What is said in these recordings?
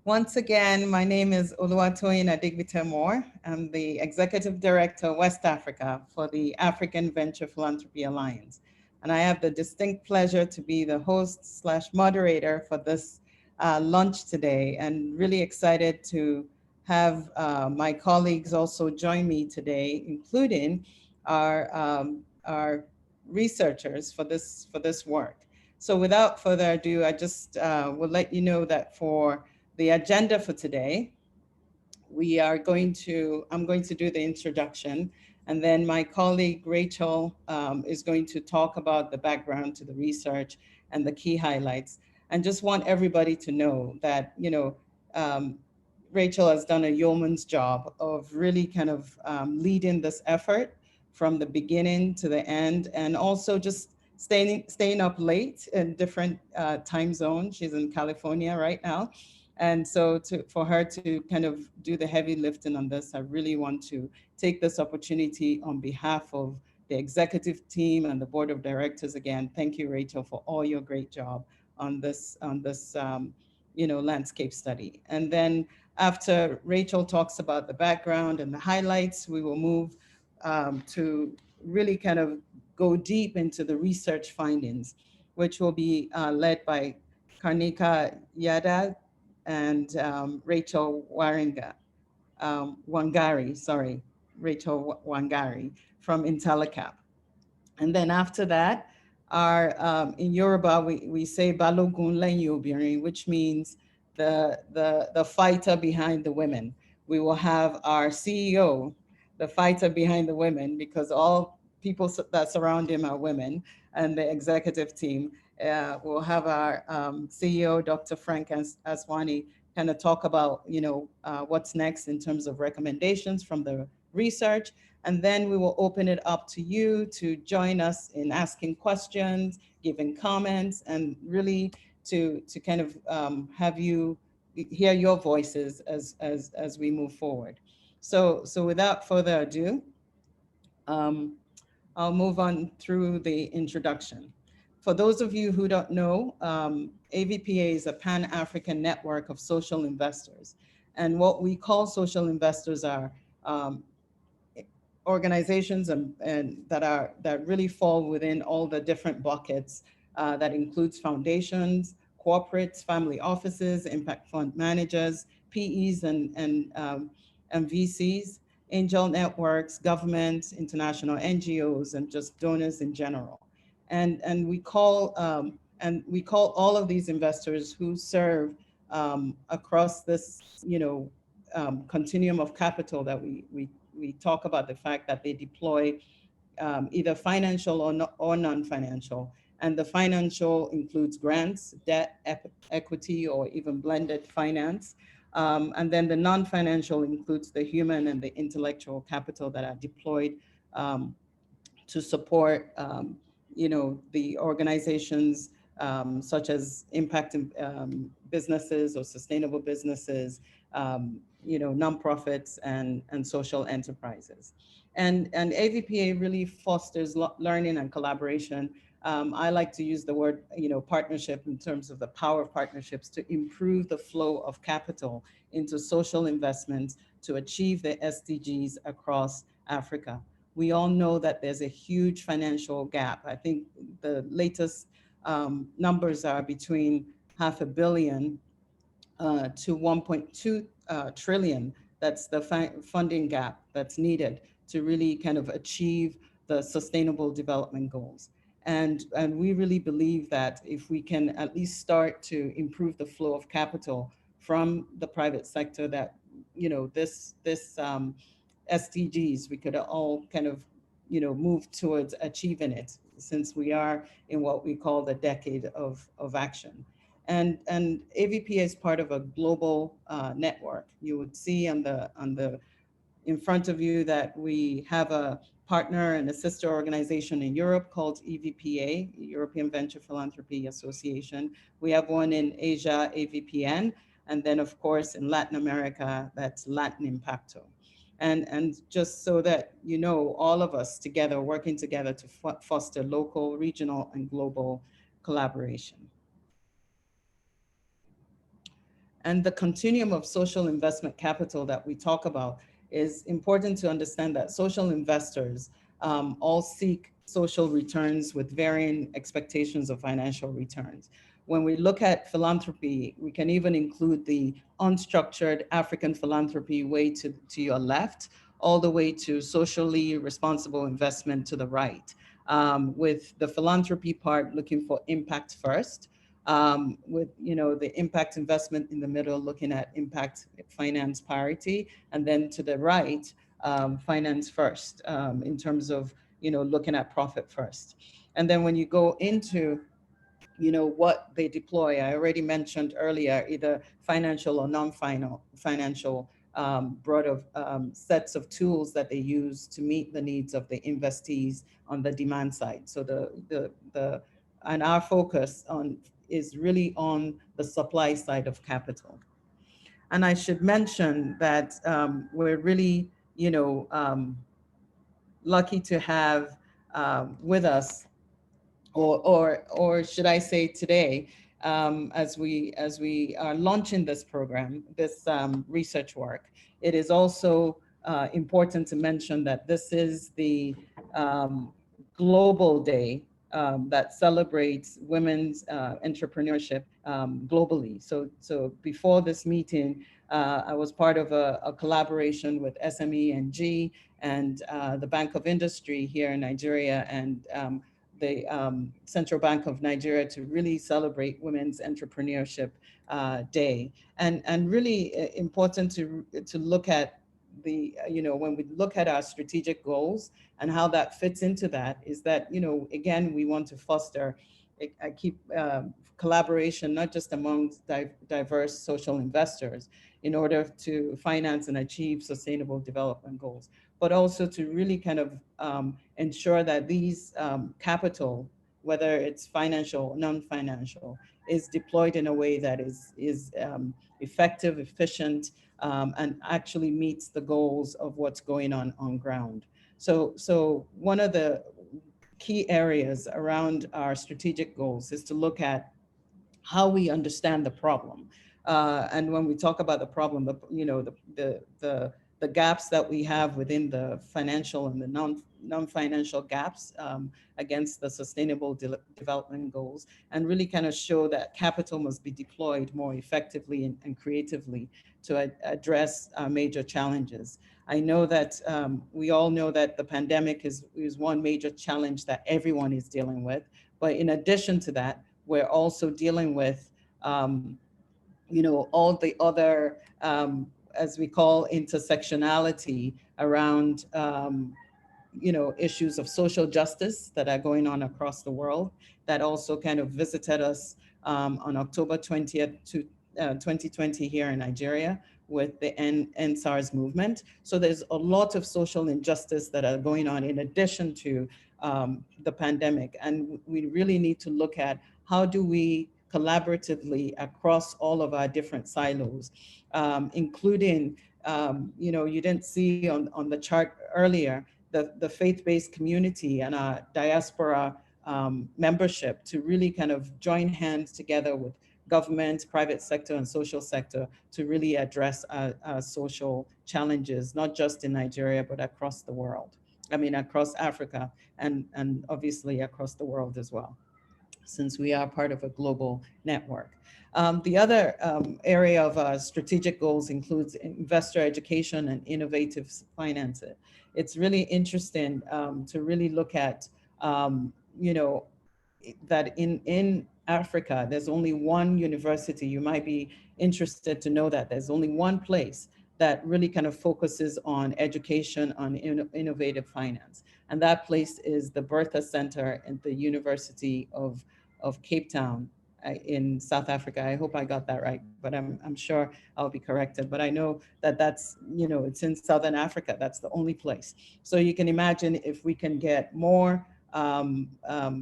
Once again, my name is Oluwatoyin Adigbite Moore. I'm the Executive Director, West Africa for the African Venture Philanthropy Alliance. And I have the distinct pleasure to be the host slash moderator for this lunch today, and really excited to have my colleagues also join me today, including our researchers for this work. So without further ado, I just will let you know that for the agenda for today, I'm going to do the introduction, and then my colleague Rachel is going to talk about the background to the research and the key highlights. And just want everybody to know that, um, Rachel has done a yeoman's job of really kind of leading this effort from the beginning to the end, and also just staying up late in different time zones. She's in California right now, and so for her to kind of do the heavy lifting on this, I really want to take this opportunity on behalf of the executive team and the board of directors. Again, thank you, Rachel, for all your great job on this landscape study. And then after Rachel talks about the background and the highlights, we will move to really kind of go deep into the research findings, which will be led by Karnika Yadav and Rachel Wangari, sorry, Rachel Wangari from IntelliCap. And then after that, in Yoruba, we say Balogun Lẹ́yìn Obìnrin, which means the fighter behind the women. We will have our CEO, the fighter behind the women, because all people that surround him are women, and the executive team. We'll have our CEO, Dr. Frank Aswani, kind of talk about, what's next in terms of recommendations from the research. And then we will open it up to you to join us in asking questions, giving comments, and really to kind of have you hear your voices as we move forward. So without further ado, um, I'll move on through the introduction. For those of you who don't know, AVPA is a Pan-African network of social investors. And what we call social investors are um, organizations that really fall within all the different buckets that includes foundations, corporates, family offices, impact fund managers, PEs and VCs, angel networks, governments, international NGOs, and just donors in general. And we call all of these investors who serve across this continuum of capital that we talk about, the fact that they deploy either financial or, or non-financial. And the financial includes grants, debt, equity, or even blended finance. And then the non-financial includes the human and the intellectual capital that are deployed um, to support, the organizations such as impact businesses or sustainable businesses, nonprofits and social enterprises. And AVPA really fosters learning and collaboration. I like to use the word, partnership in terms of the power of partnerships to improve the flow of capital into social investments to achieve the SDGs across Africa. We all know that there's a huge financial gap. I think the latest numbers are between half a billion to 1.2 trillion. That's the funding gap that's needed to really kind of achieve the sustainable development goals. And we really believe that if we can at least start to improve the flow of capital from the private sector, that this SDGs, we could all kind of move towards achieving it, since we are in what we call the decade of action. And AVP is part of a global network. You would see on the in front of you that we have a partner and a sister organization in Europe called EVPA, European Venture Philanthropy Association. We have one in Asia, AVPN, and then of course in Latin America, that's Latin Impacto. And just so that all of us together, working together to foster local, regional, and global collaboration. And the continuum of social investment capital that we talk about is important to understand that social investors all seek social returns with varying expectations of financial returns. When we look at philanthropy, we can even include the unstructured African philanthropy way to your left, all the way to socially responsible investment to the right, with the philanthropy part looking for impact first, with the impact investment in the middle looking at impact finance parity, and then to the right, finance first, in terms of looking at profit first. And then when you go into what they deploy, I already mentioned earlier, either financial or non-financial, broad of sets of tools that they use to meet the needs of the investees on the demand side. So the and our focus on is really on the supply side of capital. And I should mention that we're really lucky to have with us, or should I say today, as we are launching this program, this research work. It is also important to mention that this is the global day that celebrates women's entrepreneurship globally. So before this meeting, I was part of a collaboration with SME&G and the Bank of Industry here in Nigeria, and the Central Bank of Nigeria, to really celebrate Women's Entrepreneurship Day. And really important to look at when we look at our strategic goals and how that fits into that, is that, again, we want to foster, I keep collaboration, not just among diverse social investors in order to finance and achieve sustainable development goals, but also to really kind of ensure that these capital, whether it's financial or non-financial, is deployed in a way that is effective, efficient, and actually meets the goals of what's going on ground. So one of the key areas around our strategic goals is to look at how we understand the problem. And when we talk about the problem, the gaps that we have within the financial and the non-financial gaps against the sustainable development goals, and really kind of show that capital must be deployed more effectively and creatively to address major challenges. I know that we all know that the pandemic is one major challenge that everyone is dealing with. But in addition to that, we're also dealing with, all the other, as we call, intersectionality around, issues of social justice that are going on across the world, that also kind of visited us on October 20th 2020 here in Nigeria with the End SARS movement. So there's a lot of social injustice that are going on in addition to the pandemic. And we really need to look at how do we collaboratively across all of our different silos, including, you didn't see on the chart earlier, the faith-based community and our diaspora membership to really kind of join hands together with government, private sector, and social sector to really address social challenges, not just in Nigeria, but across the world. I mean, across Africa and obviously across the world as well, since we are part of a global network. The other area of strategic goals includes investor education and innovative finance. It's really interesting to really look at, that in Africa, there's only one university. You might be interested to know that there's only one place that really kind of focuses on education on innovative finance. And that place is the Bertha Center at the University of Cape Town in South Africa. I hope I got that right, but I'm sure I'll be corrected. But I know that that's, it's in Southern Africa. That's the only place. So you can imagine if we can get more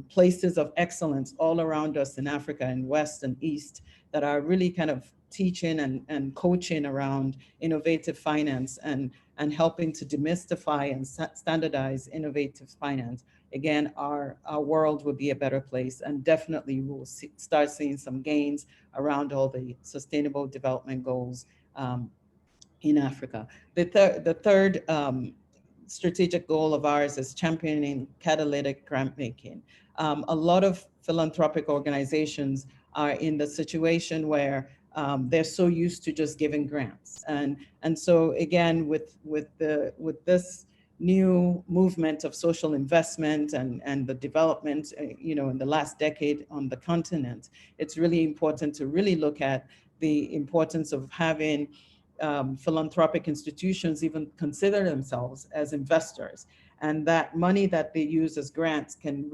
places of excellence all around us in Africa, in West and East, that are really kind of teaching and coaching around innovative finance and helping to demystify and standardize innovative finance. again, our world will be a better place. And definitely we'll start seeing some gains around all the sustainable development goals in Africa. The third strategic goal of ours is championing catalytic grant making. A lot of philanthropic organizations are in the situation where they're so used to just giving grants, and so again, with this new movement of social investment and the development, in the last decade on the continent, it's really important to really look at the importance of having philanthropic institutions even consider themselves as investors, and that money that they use as grants can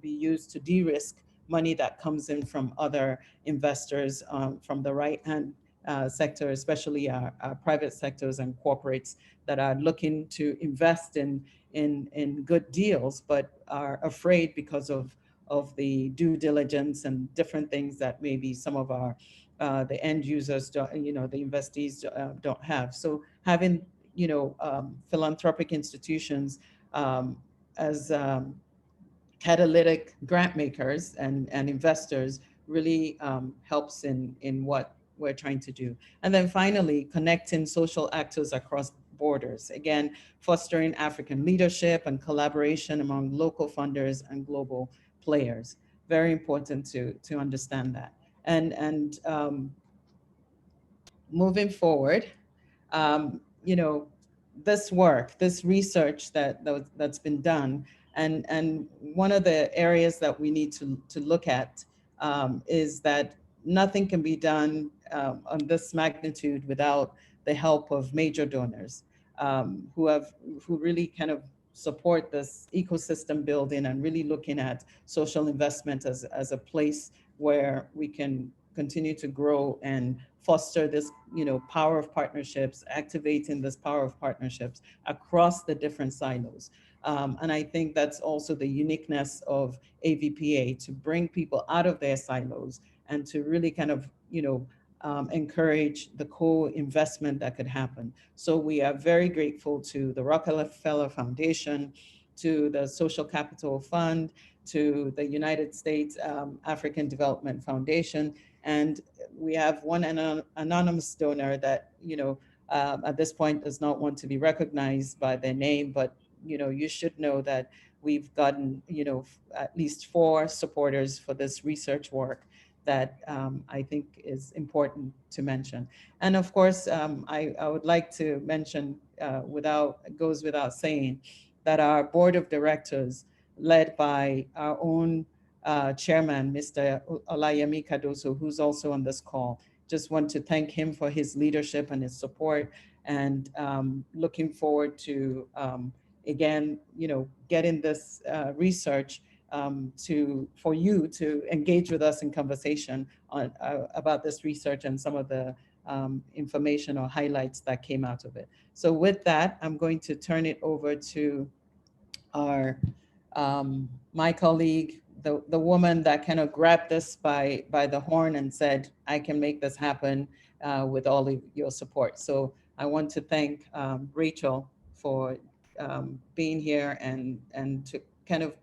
be used to de-risk money that comes in from other investors, from the right hand sector, especially our private sectors and corporates that are looking to invest in good deals, but are afraid because of the due diligence and different things that maybe some of our the end users don't, the investees don't have. So having, philanthropic institutions um, as catalytic grant makers and investors really helps in what we're trying to do. And then finally, connecting social actors across borders. Again, fostering African leadership and collaboration among local funders and global players. Very important to understand that. And moving forward, you know, this work, this research that's been done, and one of the areas that we need to look at is that nothing can be done on this magnitude without the help of major donors who really kind of support this ecosystem building and really looking at social investment as a place where we can continue to grow and foster this, power of partnerships, activating this power of partnerships across the different silos. And I think that's also the uniqueness of AVPA, to bring people out of their silos and to really kind of, encourage the co-investment that could happen. So we are very grateful to the Rockefeller Foundation, to the Social Capital Fund, to the United States African Development Foundation, and we have one anonymous donor that, at this point does not want to be recognized by their name, but, you should know that we've gotten, at least 4 supporters for this research work that I think is important to mention. And of course, I would like to mention, goes without saying, that our board of directors, led by our own chairman, Mr. Olayemi Cardoso, who's also on this call. Just want to thank him for his leadership and his support, and looking forward to, again, getting this research for you to engage with us in conversation on about this research and some of the information or highlights that came out of it. So with that, I'm going to turn it over to our my colleague, the woman that kind of grabbed this by the horn and said, I can make this happen with all of your support. So I want to thank Rachel for being here and to kind of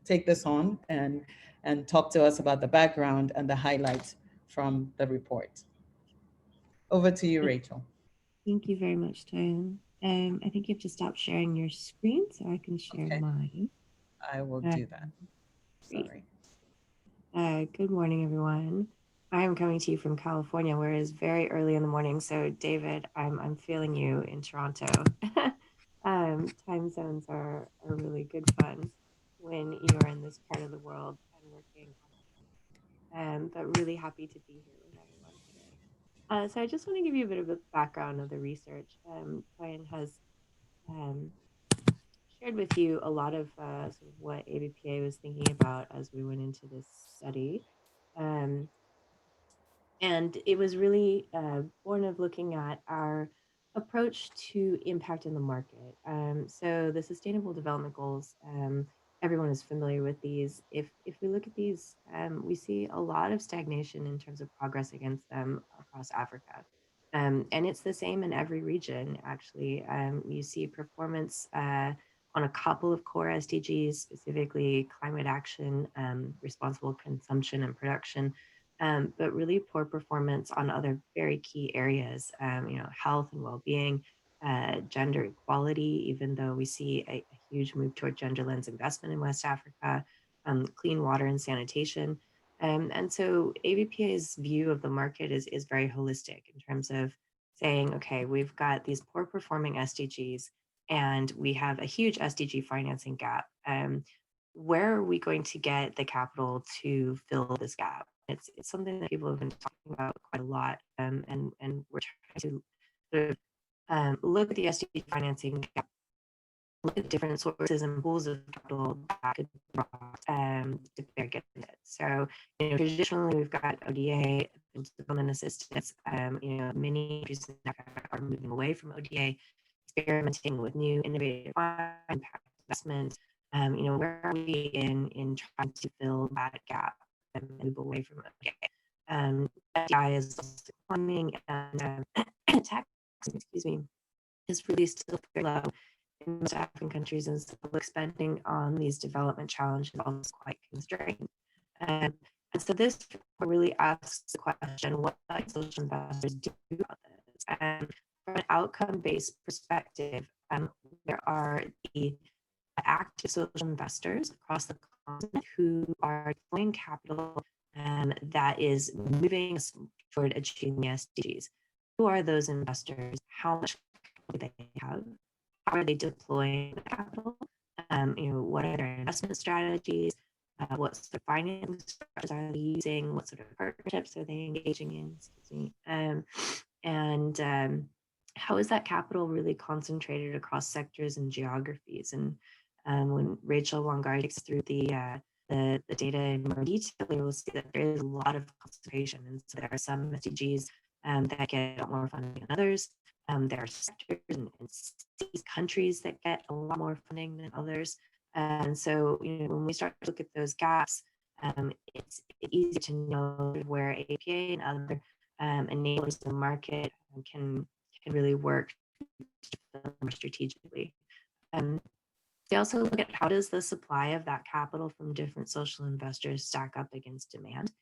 take this on and talk to us about the background and the highlights from the report. Over to you, Rachel. Thank you very much, Diane. I think you have to stop sharing your screen so I can share Okay, mine. I will Uh, do that. Great. Sorry. Good morning, everyone. I am coming to you from California, where it is very early in the morning. So, David, I'm feeling you in Toronto. Time zones are really good fun when you're in this part of the world and working on. But really happy to be here with everyone today. So I just want to give you a bit of a background of the research. Diane has um, shared with you a lot of sort of what ABPA was thinking about as we went into this study. Um, and it was really born of looking at our approach to impact in the market. So the Sustainable Development Goals, everyone is familiar with these. If we look at these, we see a lot of stagnation in terms of progress against them across Africa. And it's the same in every region, actually. You see performance on a couple of core SDGs, specifically climate action, responsible consumption and production, but really poor performance on other very key areas, health and well-being, gender equality, even though we see a huge move toward gender lens investment in West Africa, clean water and sanitation. And so AVPA's view of the market is very holistic in terms of saying, okay, we've got these poor performing SDGs and we have a huge SDG financing gap. Where are we going to get the capital to fill this gap? It's something that people have been talking about quite a lot, and we're trying to sort of look at the SDG financing gap, look at different sources and pools of capital that could be brought to bear against it. So, traditionally we've got ODA, development assistance. Many countries are moving away from ODA, experimenting with new innovative impact investments. Where are we in trying to fill that gap and move away from ODA? FDI is also climbing, and tax, excuse me, is really still very low in most African countries, and so public spending on these development challenges is also quite constrained. And so this really asks the question, what do social investors do about this? And from an outcome-based perspective, there are the active social investors across the continent who are deploying capital that is moving us toward achieving the SDGs. Who are those investors? How much capital do they have? How are they deploying the capital? What are their investment strategies? What sort of financing strategies are they using? What sort of partnerships are they engaging in? Excuse me. How is that capital really concentrated across sectors and geographies? And when Rachel Wangari takes through the data in more detail, you'll see that there is a lot of concentration. And so there are some SDGs that get more funding than others. There are sectors and these countries that get a lot more funding than others. And so, when we start to look at those gaps, it's easy to know where APA and other enablers in the market can really work more strategically. They also look at how does the supply of that capital from different social investors stack up against demand.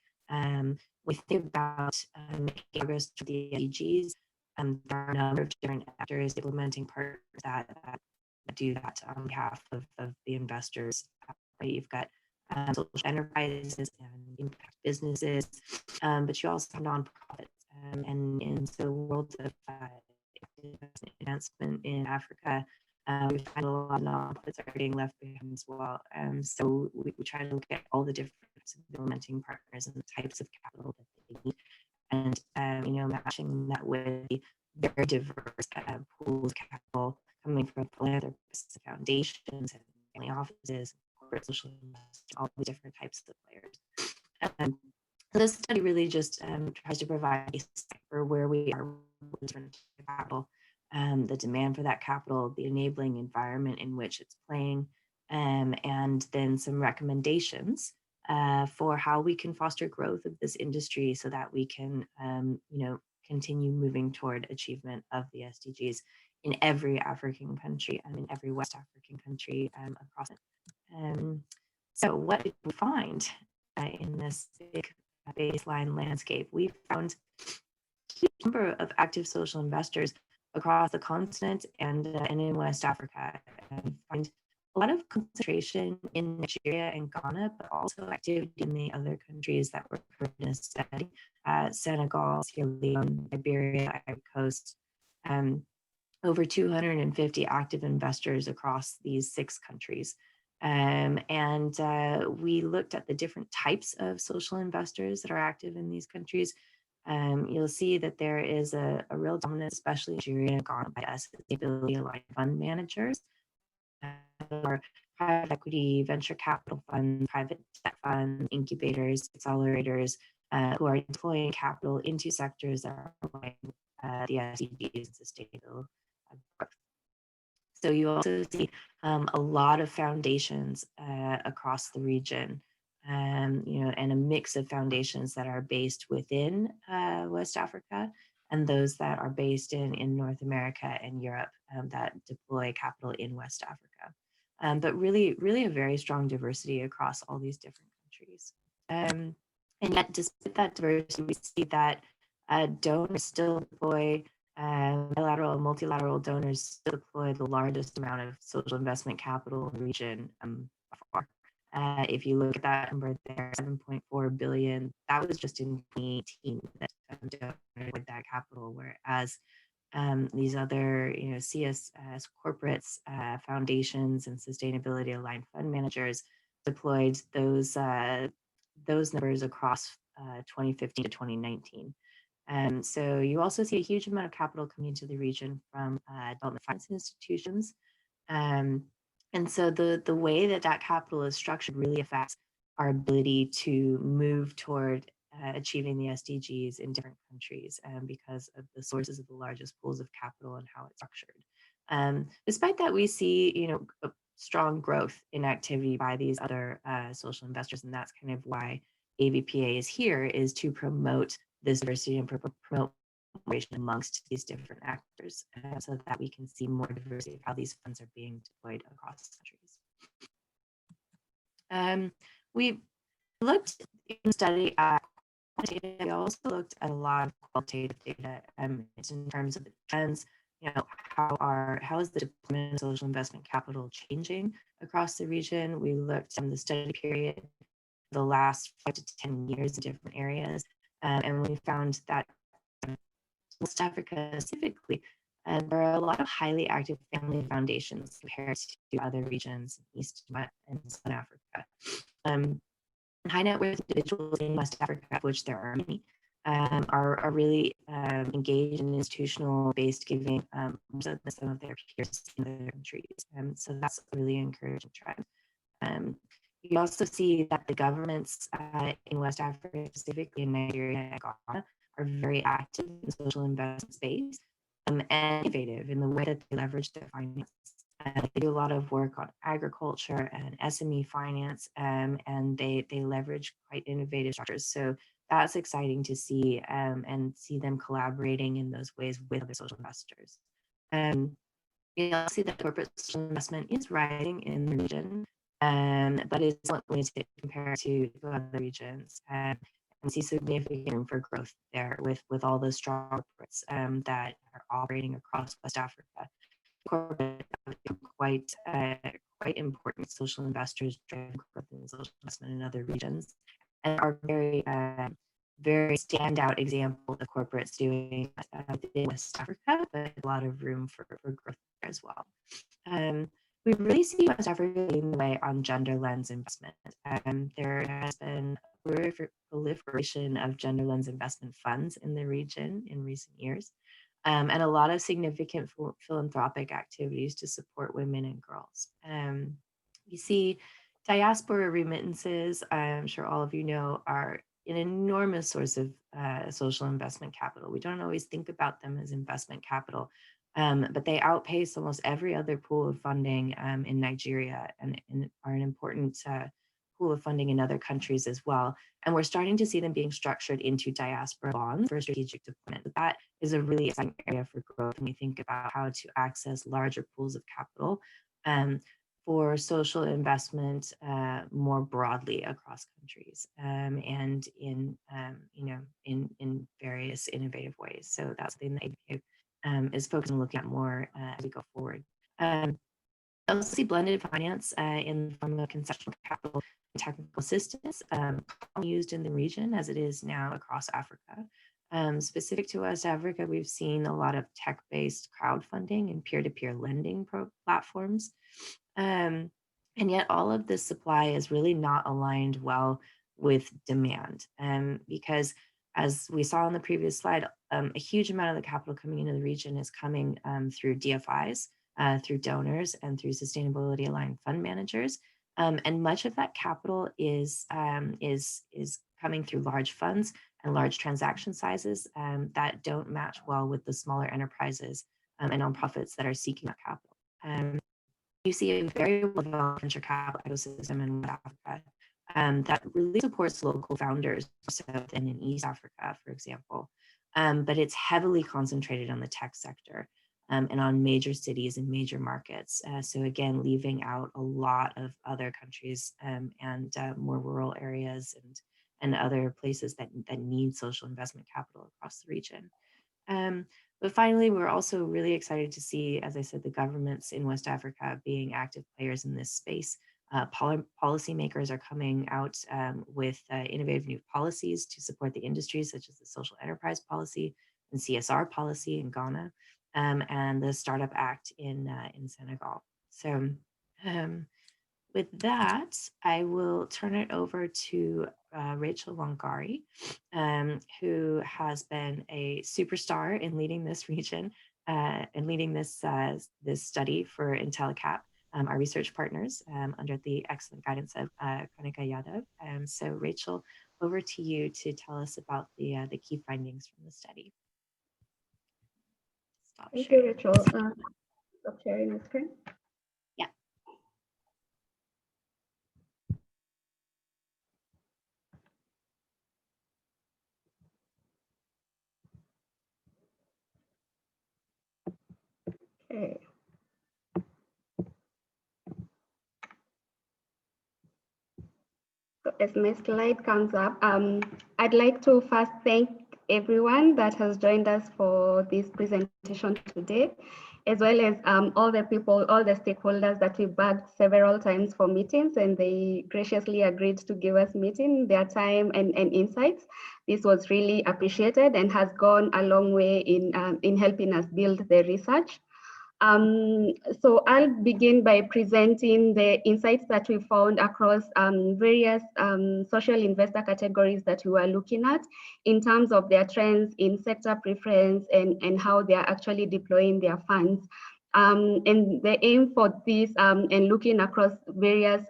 We think about making progress to the SDGs, there are a number of different actors implementing partners that do that on behalf of the investors. You've got social enterprises and impact businesses, but you also have nonprofits. And so the world of advancement in Africa, we find a lot of nonprofits are being left behind as well. So we try to look at all the different types of implementing partners and the types of capital that they need, and matching that with very diverse pools of capital coming from philanthropists, foundations, and family offices, corporate social investors, all the different types of players. So this study really just tries to provide a for where we are with capital, the demand for that capital, the enabling environment in which it's playing, and then some recommendations for how we can foster growth of this industry so that we can, continue moving toward achievement of the SDGs in every African country and in every West African country across it. So what did we find in this big baseline landscape? We found a number of active social investors across the continent and in West Africa. And find a lot of concentration in Nigeria and Ghana, but also activity in the other countries that were covered in this study: Senegal, Sierra Leone, Liberia, Ivory Coast. Over 250 active investors across these 6 countries. We looked at the different types of social investors that are active in these countries. You'll see that there is a real dominance, especially in Nigeria and Ghana, by sustainability aligned fund managers, or private equity, venture capital funds, private debt funds, incubators, accelerators, who are deploying capital into sectors that are promoting the SDGs and sustainable growth. So you also see a lot of foundations across the region, and a mix of foundations that are based within West Africa and those that are based in North America and Europe that deploy capital in West Africa. but really, really a very strong diversity across all these different countries. And yet, despite that diversity, we see that donors still deploy, bilateral and multilateral donors still deploy the largest amount of social investment capital in the region far. If you look at that number there, 7.4 billion, that was just in 2018 that deployed that capital, whereas these other, CSS corporates, foundations, and sustainability aligned fund managers deployed those numbers across 2015 to 2019. So you also see a huge amount of capital coming into the region from development finance institutions. And so the way that that capital is structured really affects our ability to move toward achieving the SDGs in different countries because of the sources of the largest pools of capital and how it's structured. Despite that, we see, a strong growth in activity by these other social investors, and that's kind of why AVPA is here, is to promote this diversity and promote collaboration amongst these different actors so that we can see more diversity of how these funds are being deployed across countries. We looked in the study at quantitative data. We also looked at a lot of qualitative data in terms of the trends. How is the deployment of social investment capital changing across the region? We looked in the study period, the last 5 to 10 years in different areas, and we found that West Africa specifically, there are a lot of highly active family foundations compared to other regions in East and South Africa. High net worth individuals in West Africa, of which there are many, are really engaged in institutional-based giving more so than some of their peers in other countries. So that's a really encouraging trend. You also see that the governments in West Africa, specifically in Nigeria and Ghana, are very active in the social investment space and innovative in the way that they leverage their finance. They do a lot of work on agriculture and SME finance, and they leverage quite innovative structures. So that's exciting to see and see them collaborating in those ways with other social investors. You also see that corporate social investment is rising in the region, but it's not limited compared to other regions. And see significant room for growth there with all the strong corporates that are operating across West Africa. Corporate quite important social investors driving growth in social investment in other regions, and are very standout example of corporates doing within West Africa, but a lot of room for growth there as well. We really see West Africa leading the way on gender lens investment. There has been proliferation of gender lens investment funds in the region in recent years, and a lot of significant philanthropic activities to support women and girls. You see diaspora remittances, I'm sure all of you know, are an enormous source of social investment capital. We don't always think about them as investment capital, but they outpace almost every other pool of funding in Nigeria and are an important pool of funding in other countries as well. And we're starting to see them being structured into diaspora bonds for strategic deployment. But that is a really exciting area for growth when we think about how to access larger pools of capital for social investment more broadly across countries and in various innovative ways. So that's something that AVPA is focused on looking at more as we go forward. I also see blended finance in the form of concessional capital and technical assistance used in the region as it is now across Africa. Specific to West Africa, we've seen a lot of tech-based crowdfunding and peer-to-peer lending platforms. And yet all of this supply is really not aligned well with demand because as we saw on the previous slide, a huge amount of the capital coming into the region is coming through DFIs, through donors, and through sustainability aligned fund managers. And much of that capital is coming through large funds and large transaction sizes that don't match well with the smaller enterprises and nonprofits that are seeking that capital. You see a very well-developed venture capital ecosystem in West Africa that really supports local founders, South and in East Africa, for example. But it's heavily concentrated on the tech sector. and on major cities and major markets. So again, leaving out a lot of other countries and more rural areas and other places that need social investment capital across the region. But finally, we're also really excited to see, as I said, the governments in West Africa being active players in this space. Policymakers are coming out with innovative new policies to support the industries, such as the social enterprise policy and CSR policy in Ghana, and the Startup Act in Senegal. So with that, I will turn it over to Rachel Wangari, who has been a superstar in leading this region and leading this study for IntelliCap, our research partners, under the excellent guidance of Kanika Yadav. So Rachel, over to you to tell us about the key findings from the study. Thank you, Rachel. Stop sharing the screen. Yeah. Okay. So as my slide comes up, I'd like to first thank everyone that has joined us for this presentation today, as well as all the people, all the stakeholders that we bugged several times for meetings, and they graciously agreed to give us their time and insights. This was really appreciated and has gone a long way in helping us build the research. So I'll begin by presenting the insights that we found across various social investor categories that we were looking at in terms of their trends in sector preference and how they are actually deploying their funds. And the aim for this and looking across various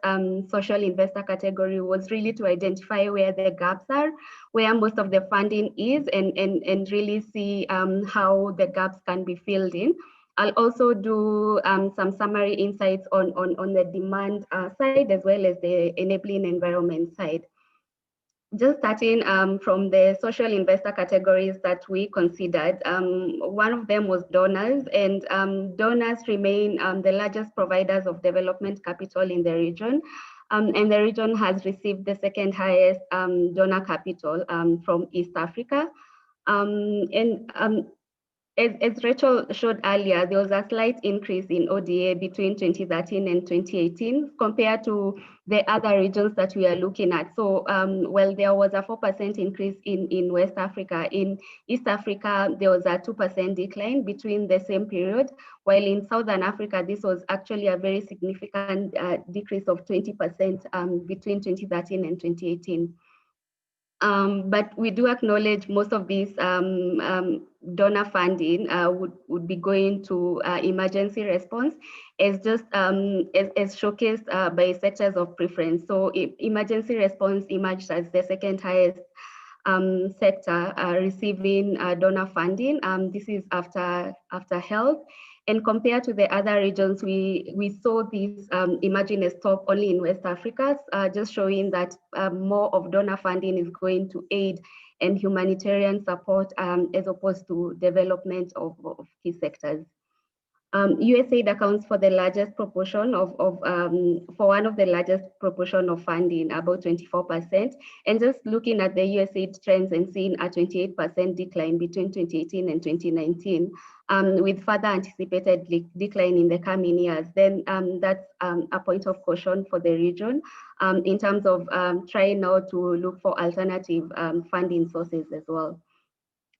social investor category was really to identify where the gaps are, where most of the funding is, and really see how the gaps can be filled in. I'll also do some summary insights on the demand side as well as the enabling environment side. Just starting from the social investor categories that we considered, one of them was donors, and donors remain the largest providers of development capital in the region. And the region has received the second highest donor capital from East Africa. As Rachel showed earlier, there was a slight increase in ODA between 2013 and 2018 compared to the other regions that we are looking at. So well, there was a 4% increase in West Africa. In East Africa, there was a 2% decline between the same period, while in Southern Africa, this was actually a very significant decrease of 20% between 2013 and 2018. But we do acknowledge most of these donor funding would be going to emergency response, as just as showcased by sectors of preference. So emergency response emerged as the second highest sector receiving donor funding. This is after health. And compared to the other regions, we saw this emerging as top only in West Africa, just showing that more of donor funding is going to aid and humanitarian support as opposed to development of key sectors. USAID accounts for the largest proportion for one of the largest proportion of funding, about 24%. And just looking at the USAID trends and seeing a 28% decline between 2018 and 2019, with further anticipated decline in the coming years, then that's a point of caution for the region in terms of trying now to look for alternative funding sources as well.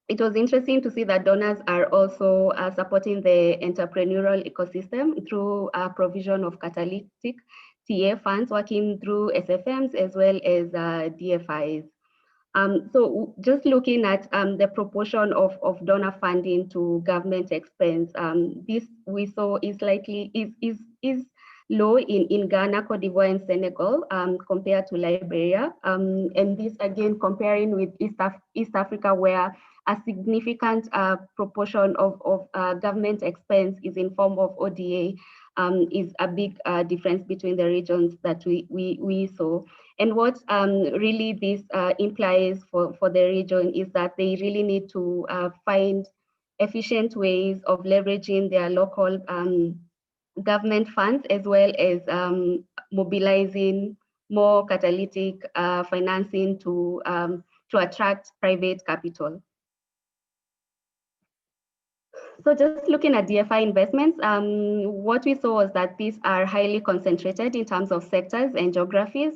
It was interesting to see that donors are also supporting the entrepreneurial ecosystem through provision of catalytic TA funds, working through SFMs as well as DFIs. So just looking at the proportion of donor funding to government expense, this we saw is low in Ghana, Cote d'Ivoire, and Senegal compared to Liberia. And this again comparing with East Africa, where a significant proportion of government expense is in form of ODA, is a big difference between the regions that we saw. And what really this implies for the region is that they really need to find efficient ways of leveraging their local government funds, as well as mobilizing more catalytic financing to attract private capital. So just looking at DFI investments, what we saw was that these are highly concentrated in terms of sectors and geographies.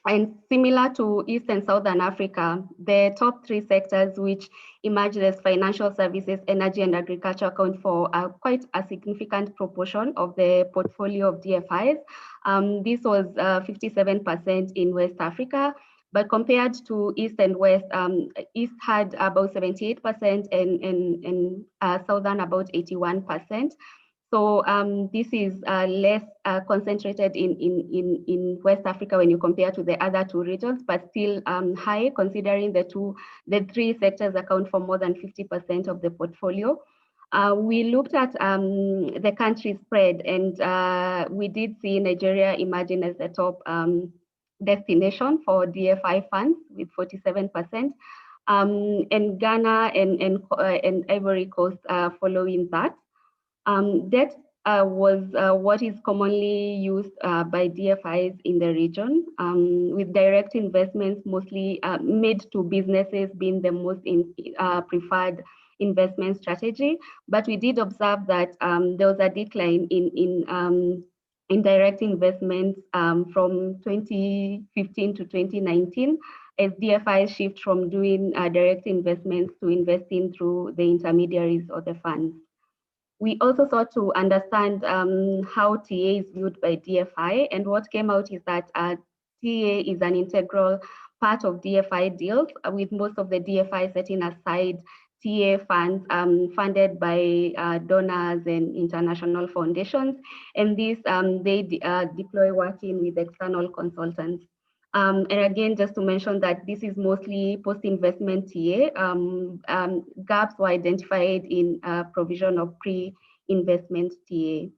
And similar to East and Southern Africa, the top 3 sectors which emerged as financial services, energy, and agriculture account for quite a significant proportion of the portfolio of DFIs. This was 57% in West Africa, but compared to East and West, East had about 78% and Southern about 81%. So this is less concentrated in West Africa when you compare to the other 2 regions, but still high, considering the 3 sectors account for more than 50% of the portfolio. We looked at the country spread, and we did see Nigeria emerging as the top destination for DFI funds with 47%, and Ghana and Ivory Coast following that. Debt was what is commonly used by DFIs in the region, with direct investments mostly made to businesses being the most preferred investment strategy. But we did observe that there was a decline in direct investments from 2015 to 2019, as DFIs shift from doing direct investments to investing through the intermediaries or the funds. We also sought to understand how TA is viewed by DFI, and what came out is that TA is an integral part of DFI deals, with most of the DFI setting aside TA funds funded by donors and international foundations, and this they deploy working with external consultants. And again, just to mention that this is mostly post-investment TA. Gaps were identified in provision of pre-investment TA.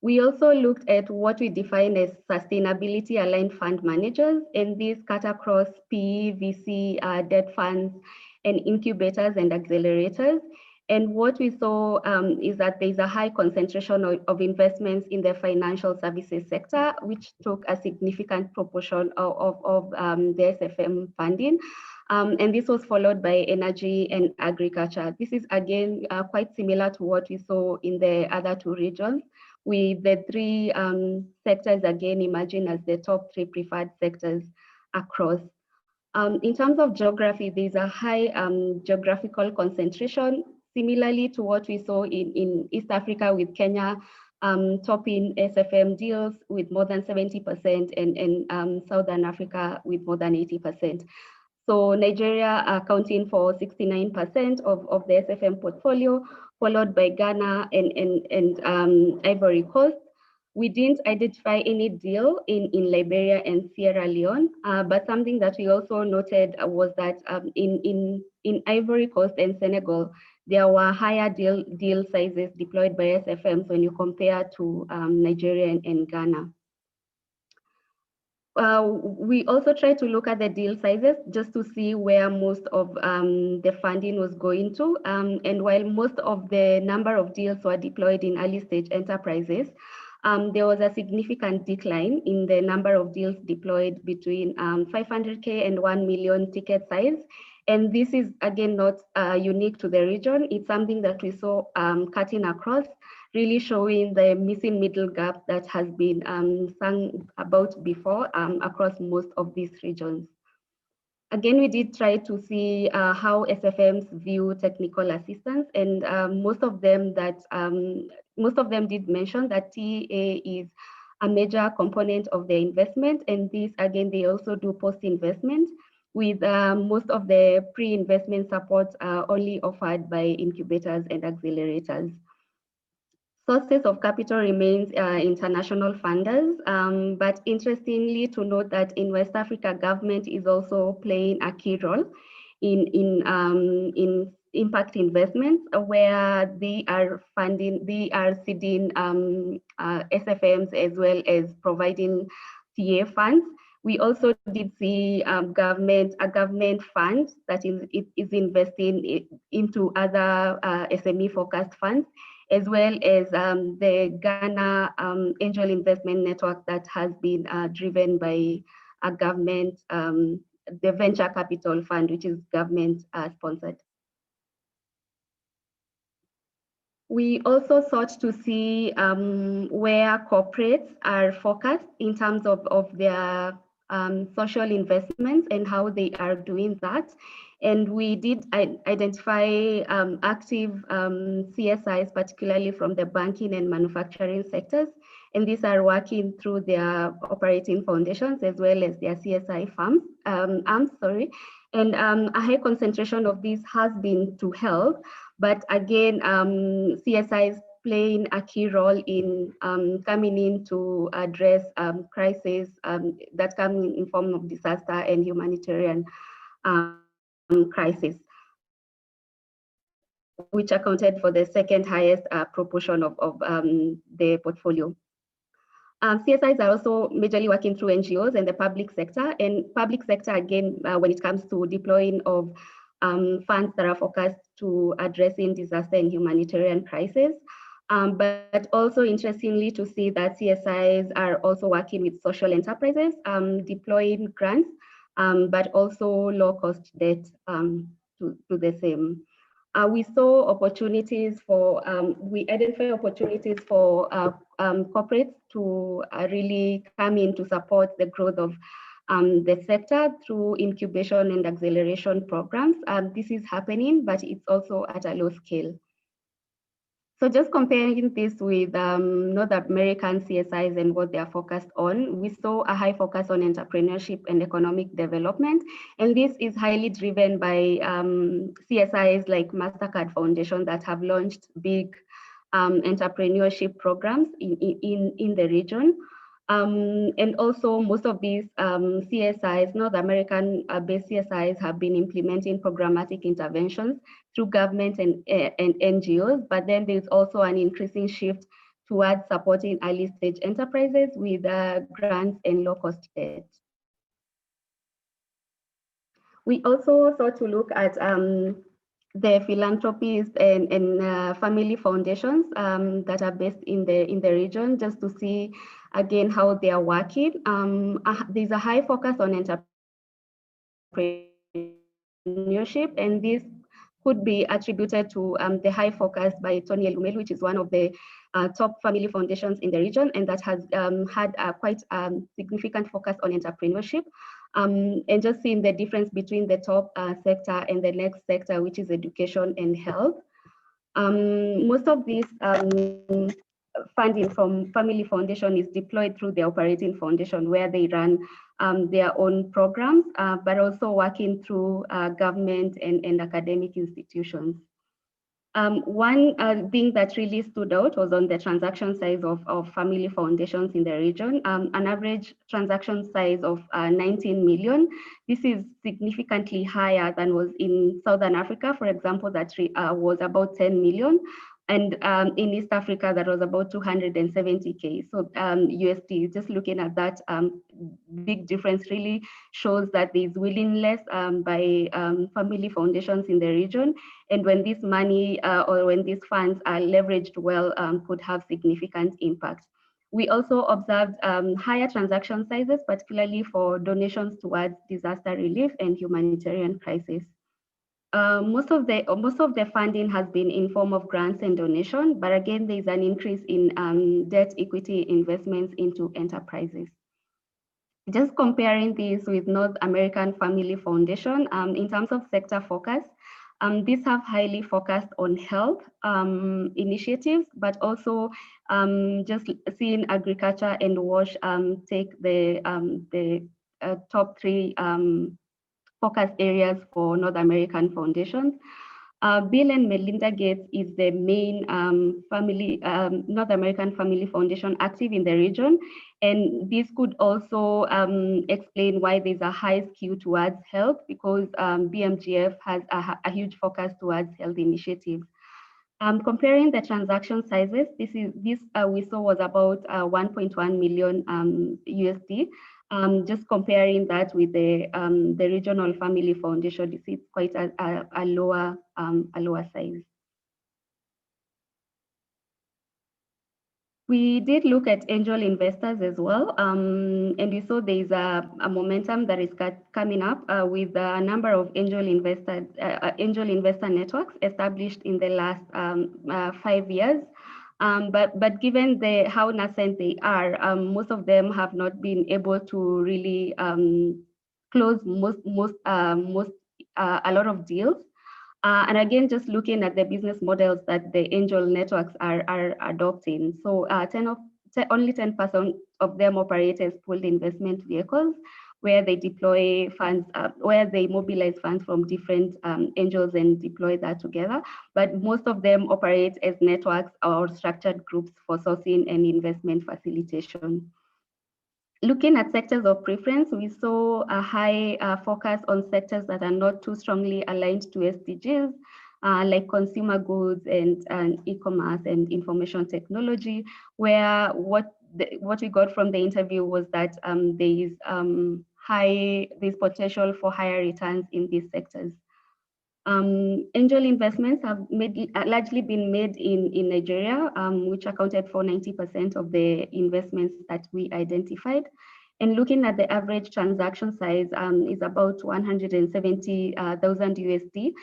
We also looked at what we define as sustainability-aligned fund managers, and these cut across PE, VC, debt funds, and incubators and accelerators. And what we saw is that there's a high concentration of investments in the financial services sector, which took a significant proportion of the SFM funding. And this was followed by energy and agriculture. This is again quite similar to what we saw in the other 2 regions, with the 3 sectors again emerging as the top 3 preferred sectors across. In terms of geography, there's a high geographical concentration, similarly to what we saw in East Africa, with Kenya topping SFM deals with more than 70%, and Southern Africa with more than 80%. So Nigeria accounting for 69% of the SFM portfolio, followed by Ghana and Ivory Coast. We didn't identify any deal in Liberia and Sierra Leone, but something that we also noted was that in Ivory Coast and Senegal, there were higher deal sizes deployed by SFMs when you compare to Nigeria and Ghana. We also tried to look at the deal sizes just to see where most of the funding was going to. And while most of the number of deals were deployed in early stage enterprises, there was a significant decline in the number of deals deployed between 500K and 1 million ticket size. And this is, again, not unique to the region. It's something that we saw cutting across, really showing the missing middle gap that has been sung about before across most of these regions. Again, we did try to see how SFMs view technical assistance, and most of them did mention that TA is a major component of their investment, and this, again, they also do post-investment, with most of the pre-investment support only offered by incubators and accelerators. Sources of capital remains international funders, but interestingly to note that in West Africa, government is also playing a key role in impact investments, where they are seeding SFMs as well as providing TA funds. We also did see a government fund that is investing into other SME-focused funds, as well as the Ghana Angel Investment Network that has been driven by a government, the Venture Capital Fund, which is government sponsored. We also sought to see where corporates are focused in terms of their social investments and how they are doing that. And we did identify active CSIs, particularly from the banking and manufacturing sectors. And these are working through their operating foundations as well as their CSI arms. And a high concentration of these has been to health. But again, CSI is playing a key role in coming in to address crises that come in form of disaster and humanitarian crisis, which accounted for the second highest proportion of the portfolio. CSIs are also majorly working through NGOs and the public sector. And public sector, again, when it comes to deploying of funds that are focused to addressing disaster and humanitarian crisis. But also interestingly to see that CSIs are also working with social enterprises, deploying grants, but also low-cost debt to the same. We saw opportunities for, we identified opportunities for corporates to really come in to support the growth of the sector through incubation and acceleration programs. This is happening, but it's also at a low scale. So just comparing this with North American CSIs and what they are focused on, we saw a high focus on entrepreneurship and economic development. And this is highly driven by CSIs like MasterCard Foundation that have launched big entrepreneurship programs in the region. And also most of these CSIs, North American based CSIs, have been implementing programmatic interventions through government and NGOs, but then there's also an increasing shift towards supporting early stage enterprises with grants and low cost debt. We also sought to look at the philanthropies and family foundations that are based in the region, just to see again how they are working. There's a high focus on entrepreneurship, and this could be attributed to the high focus by Tony Elumelu, which is one of the top family foundations in the region, and that has had a quite significant focus on entrepreneurship. And just seeing the difference between the top sector and the next sector, which is education and health. Most of these funding from Family Foundation is deployed through the operating foundation, where they run their own programs, but also working through government and academic institutions. One thing that really stood out was on the transaction size of family foundations in the region, an average transaction size of 19 million. This is significantly higher than was in Southern Africa, for example, that was about 10 million. And in East Africa, that was about 270K. So USD, just looking at that big difference really shows that there's willingness by family foundations in the region. And when this money or when these funds are leveraged well, could have significant impact. We also observed higher transaction sizes, particularly for donations towards disaster relief and humanitarian crisis. Most of the funding has been in form of grants and donation, but again, there's an increase in debt equity investments into enterprises. Just comparing this with North American Family Foundation, in terms of sector focus, these have highly focused on health initiatives, but also just seeing agriculture and WASH take the top three focus areas for North American foundations. Bill and Melinda Gates is the main North American Family Foundation active in the region. And this could also explain why there's a high skew towards health, because BMGF has a huge focus towards health initiatives. Comparing the transaction sizes, this we saw was about 1.1 million USD. Just comparing that with the Regional Family Foundation, you see it's quite a lower size. We did look at angel investors as well, and we saw there is a momentum that is coming up with a number of angel investor networks established in the last 5 years. But given how nascent they are, most of them have not been able to really close a lot of deals. And again, just looking at the business models that the angel networks are adopting. So only 10% of them operate as pooled investment vehicles, where they deploy funds, where they mobilize funds from different angels and deploy that together. But most of them operate as networks or structured groups for sourcing and investment facilitation. Looking at sectors of preference, we saw a high focus on sectors that are not too strongly aligned to SDGs, like consumer goods and e-commerce and information technology, where what we got from the interview was that there's potential for higher returns in these sectors. Angel investments have largely been made in Nigeria, which accounted for 90% of the investments that we identified. And looking at the average transaction size is about 170,000 USD,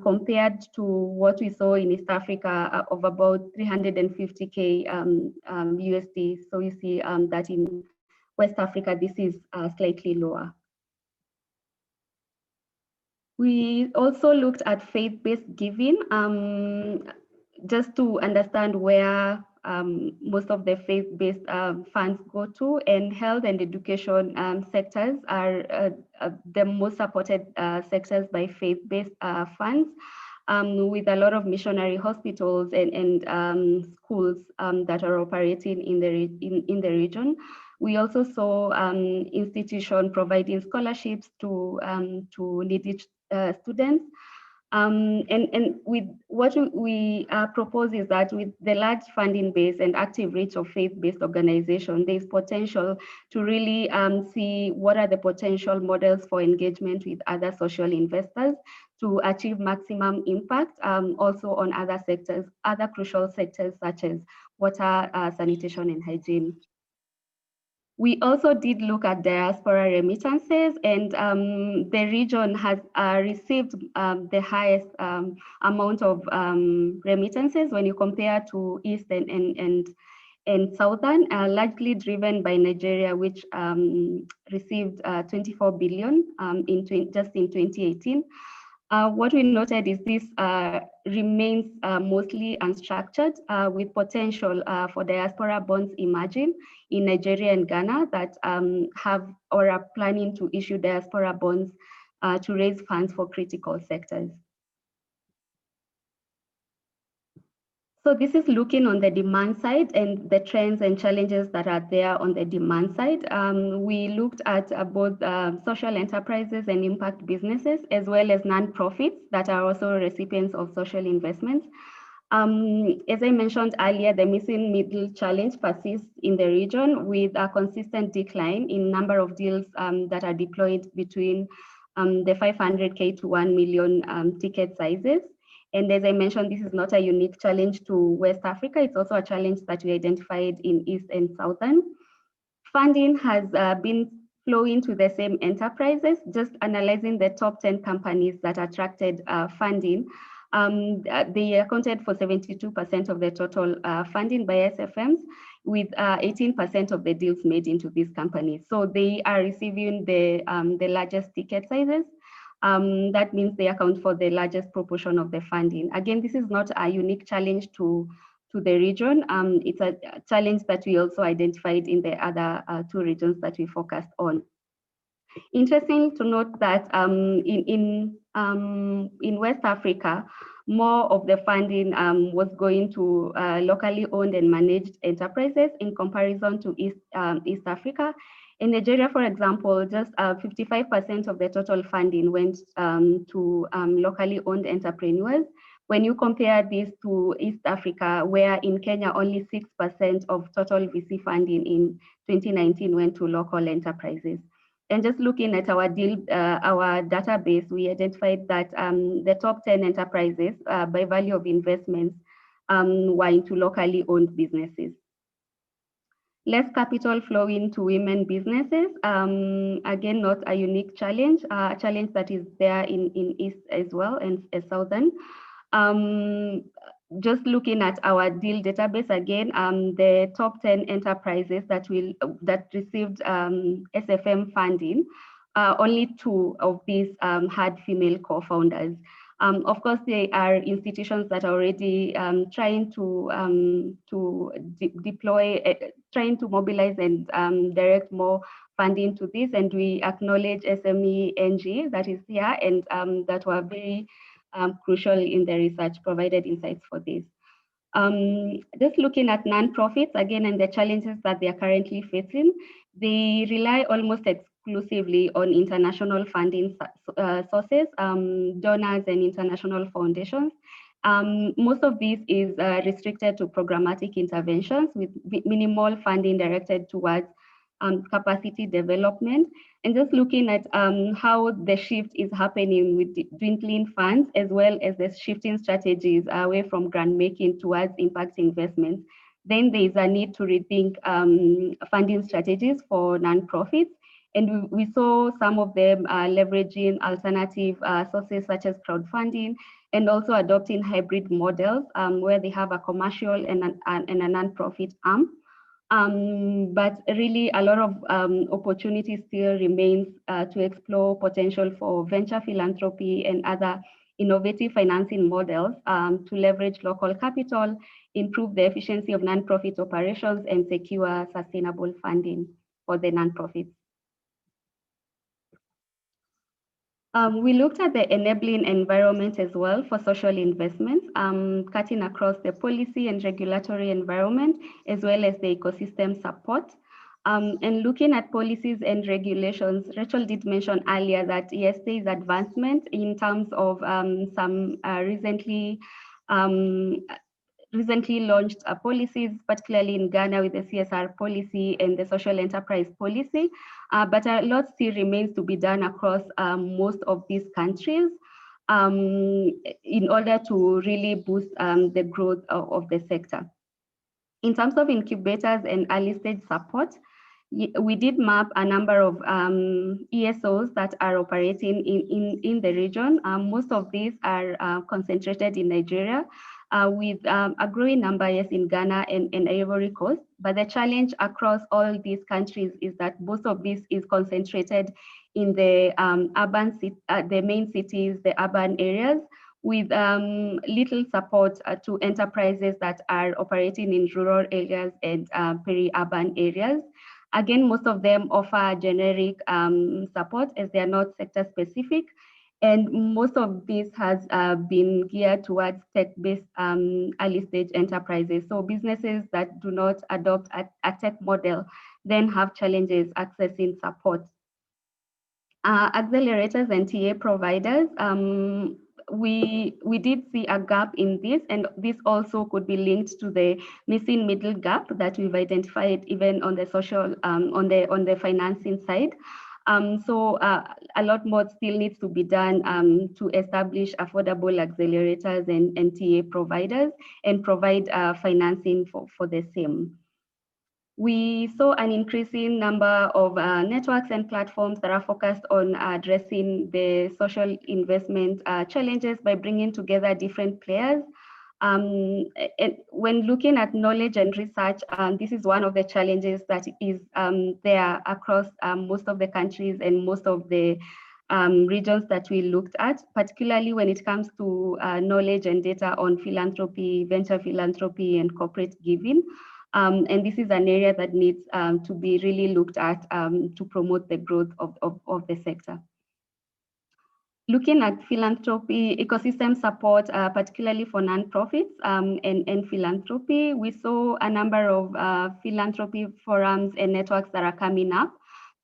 compared to what we saw in East Africa of about 350K USD. So you see that in West Africa, this is slightly lower. We also looked at faith-based giving, just to understand where most of the faith-based funds go to, and health and education sectors are the most supported sectors by faith-based funds, with a lot of missionary hospitals and schools that are operating in the region. We also saw institutions providing scholarships to needy students. And with what we propose is that with the large funding base and active reach of faith-based organizations, there's potential to really see what are the potential models for engagement with other social investors to achieve maximum impact, also on other sectors, other crucial sectors such as water, sanitation, and hygiene. We also did look at diaspora remittances, and the region has received the highest amount of remittances when you compare to East and Southern, largely driven by Nigeria, which received 24 billion just in 2018. What we noted is this remains mostly unstructured, with potential for diaspora bonds emerging in Nigeria and Ghana that have or are planning to issue diaspora bonds to raise funds for critical sectors. So this is looking on the demand side and the trends and challenges that are there on the demand side. We looked at both social enterprises and impact businesses, as well as non-profits that are also recipients of social investments. As I mentioned earlier, the missing middle challenge persists in the region, with a consistent decline in number of deals that are deployed between the 500K to 1 million ticket sizes. And as I mentioned, this is not a unique challenge to West Africa. It's also a challenge that we identified in East and Southern. Funding has been flowing to the same enterprises. Just analyzing the top 10 companies that attracted funding, they accounted for 72% of the total funding by SFMs, with 18% of the deals made into these companies. So they are receiving the largest ticket sizes. That means they account for the largest proportion of the funding. Again, this is not a unique challenge to the region. It's a challenge that we also identified in the other two regions that we focused on. Interesting to note that in West Africa, more of the funding was going to locally owned and managed enterprises in comparison to East Africa. In Nigeria, for example, just 55% of the total funding went to locally owned entrepreneurs, when you compare this to East Africa, where in Kenya only 6% of total VC funding in 2019 went to local enterprises. And just looking at our database, we identified that the top 10 enterprises by value of investments were into locally owned businesses. Less capital flow into women businesses, again, not a unique challenge, a challenge that is there in East as well and Southern. Just looking at our deal database again, the top 10 enterprises that received SFM funding, only 2 of these had female co-founders. Of course, they are institutions that are already trying to deploy, trying to mobilize and direct more funding to this. And we acknowledge SME NG that is here and that were very crucial in the research, provided insights for this. Just looking at nonprofits again and the challenges that they are currently facing, they rely almost exclusively on international funding sources, donors and international foundations. Most of this is restricted to programmatic interventions with minimal funding directed towards capacity development. And just looking at how the shift is happening with dwindling funds, as well as the shifting strategies away from grant making towards impact investments, then there is a need to rethink funding strategies for nonprofits. And we saw some of them leveraging alternative sources such as crowdfunding and also adopting hybrid models where they have a commercial and a nonprofit arm. But really a lot of opportunities still remains to explore potential for venture philanthropy and other innovative financing models to leverage local capital, improve the efficiency of nonprofit operations, and secure sustainable funding for the nonprofits. We looked at the enabling environment as well for social investments, cutting across the policy and regulatory environment, as well as the ecosystem support. And looking at policies and regulations, Rachel did mention earlier that yes, there is advancement in terms of some recently launched policies, particularly in Ghana with the CSR policy and the social enterprise policy, but a lot still remains to be done across most of these countries in order to really boost the growth of the sector. In terms of incubators and early stage support, we did map a number of ESOs that are operating in the region. Most of these are concentrated in Nigeria, with a growing number, yes, in Ghana and Ivory Coast. But the challenge across all these countries is that most of this is concentrated in the the main cities, the urban areas, with little support to enterprises that are operating in rural areas and peri-urban areas. Again, most of them offer generic support as they are not sector specific. And most of this has been geared towards tech-based early stage enterprises. So businesses that do not adopt a tech model then have challenges accessing support. Accelerators and TA providers, we did see a gap in this, and this also could be linked to the missing middle gap that we've identified even on the social, on the financing side. So a lot more still needs to be done to establish affordable accelerators and TA providers and provide financing for the same. We saw an increasing number of networks and platforms that are focused on addressing the social investment challenges by bringing together different players. When looking at knowledge and research, this is one of the challenges that is there across most of the countries and most of the regions that we looked at, particularly when it comes to knowledge and data on philanthropy, venture philanthropy, and corporate giving. And this is an area that needs to be really looked at to promote the growth of the sector. Looking at philanthropy, ecosystem support, particularly for nonprofits and philanthropy, we saw a number of philanthropy forums and networks that are coming up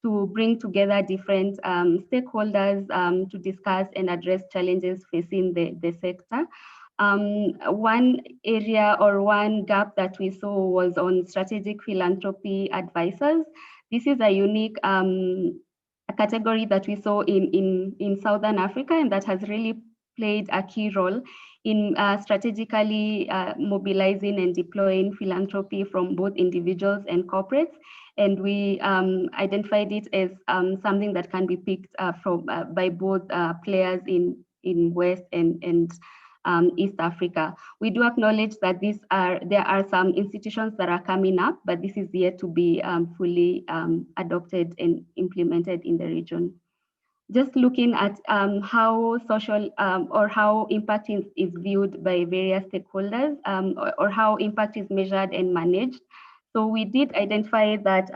to bring together different stakeholders to discuss and address challenges facing the sector. One area or one gap that we saw was on strategic philanthropy advisors. This is a unique category that we saw in Southern Africa, and that has really played a key role in strategically mobilizing and deploying philanthropy from both individuals and corporates. And we identified it as something that can be picked from by both players in West and East Africa. We do acknowledge that there are some institutions that are coming up, but this is yet to be fully adopted and implemented in the region. Just looking at how social or how impact is viewed by various stakeholders, or how impact is measured and managed. So we did identify that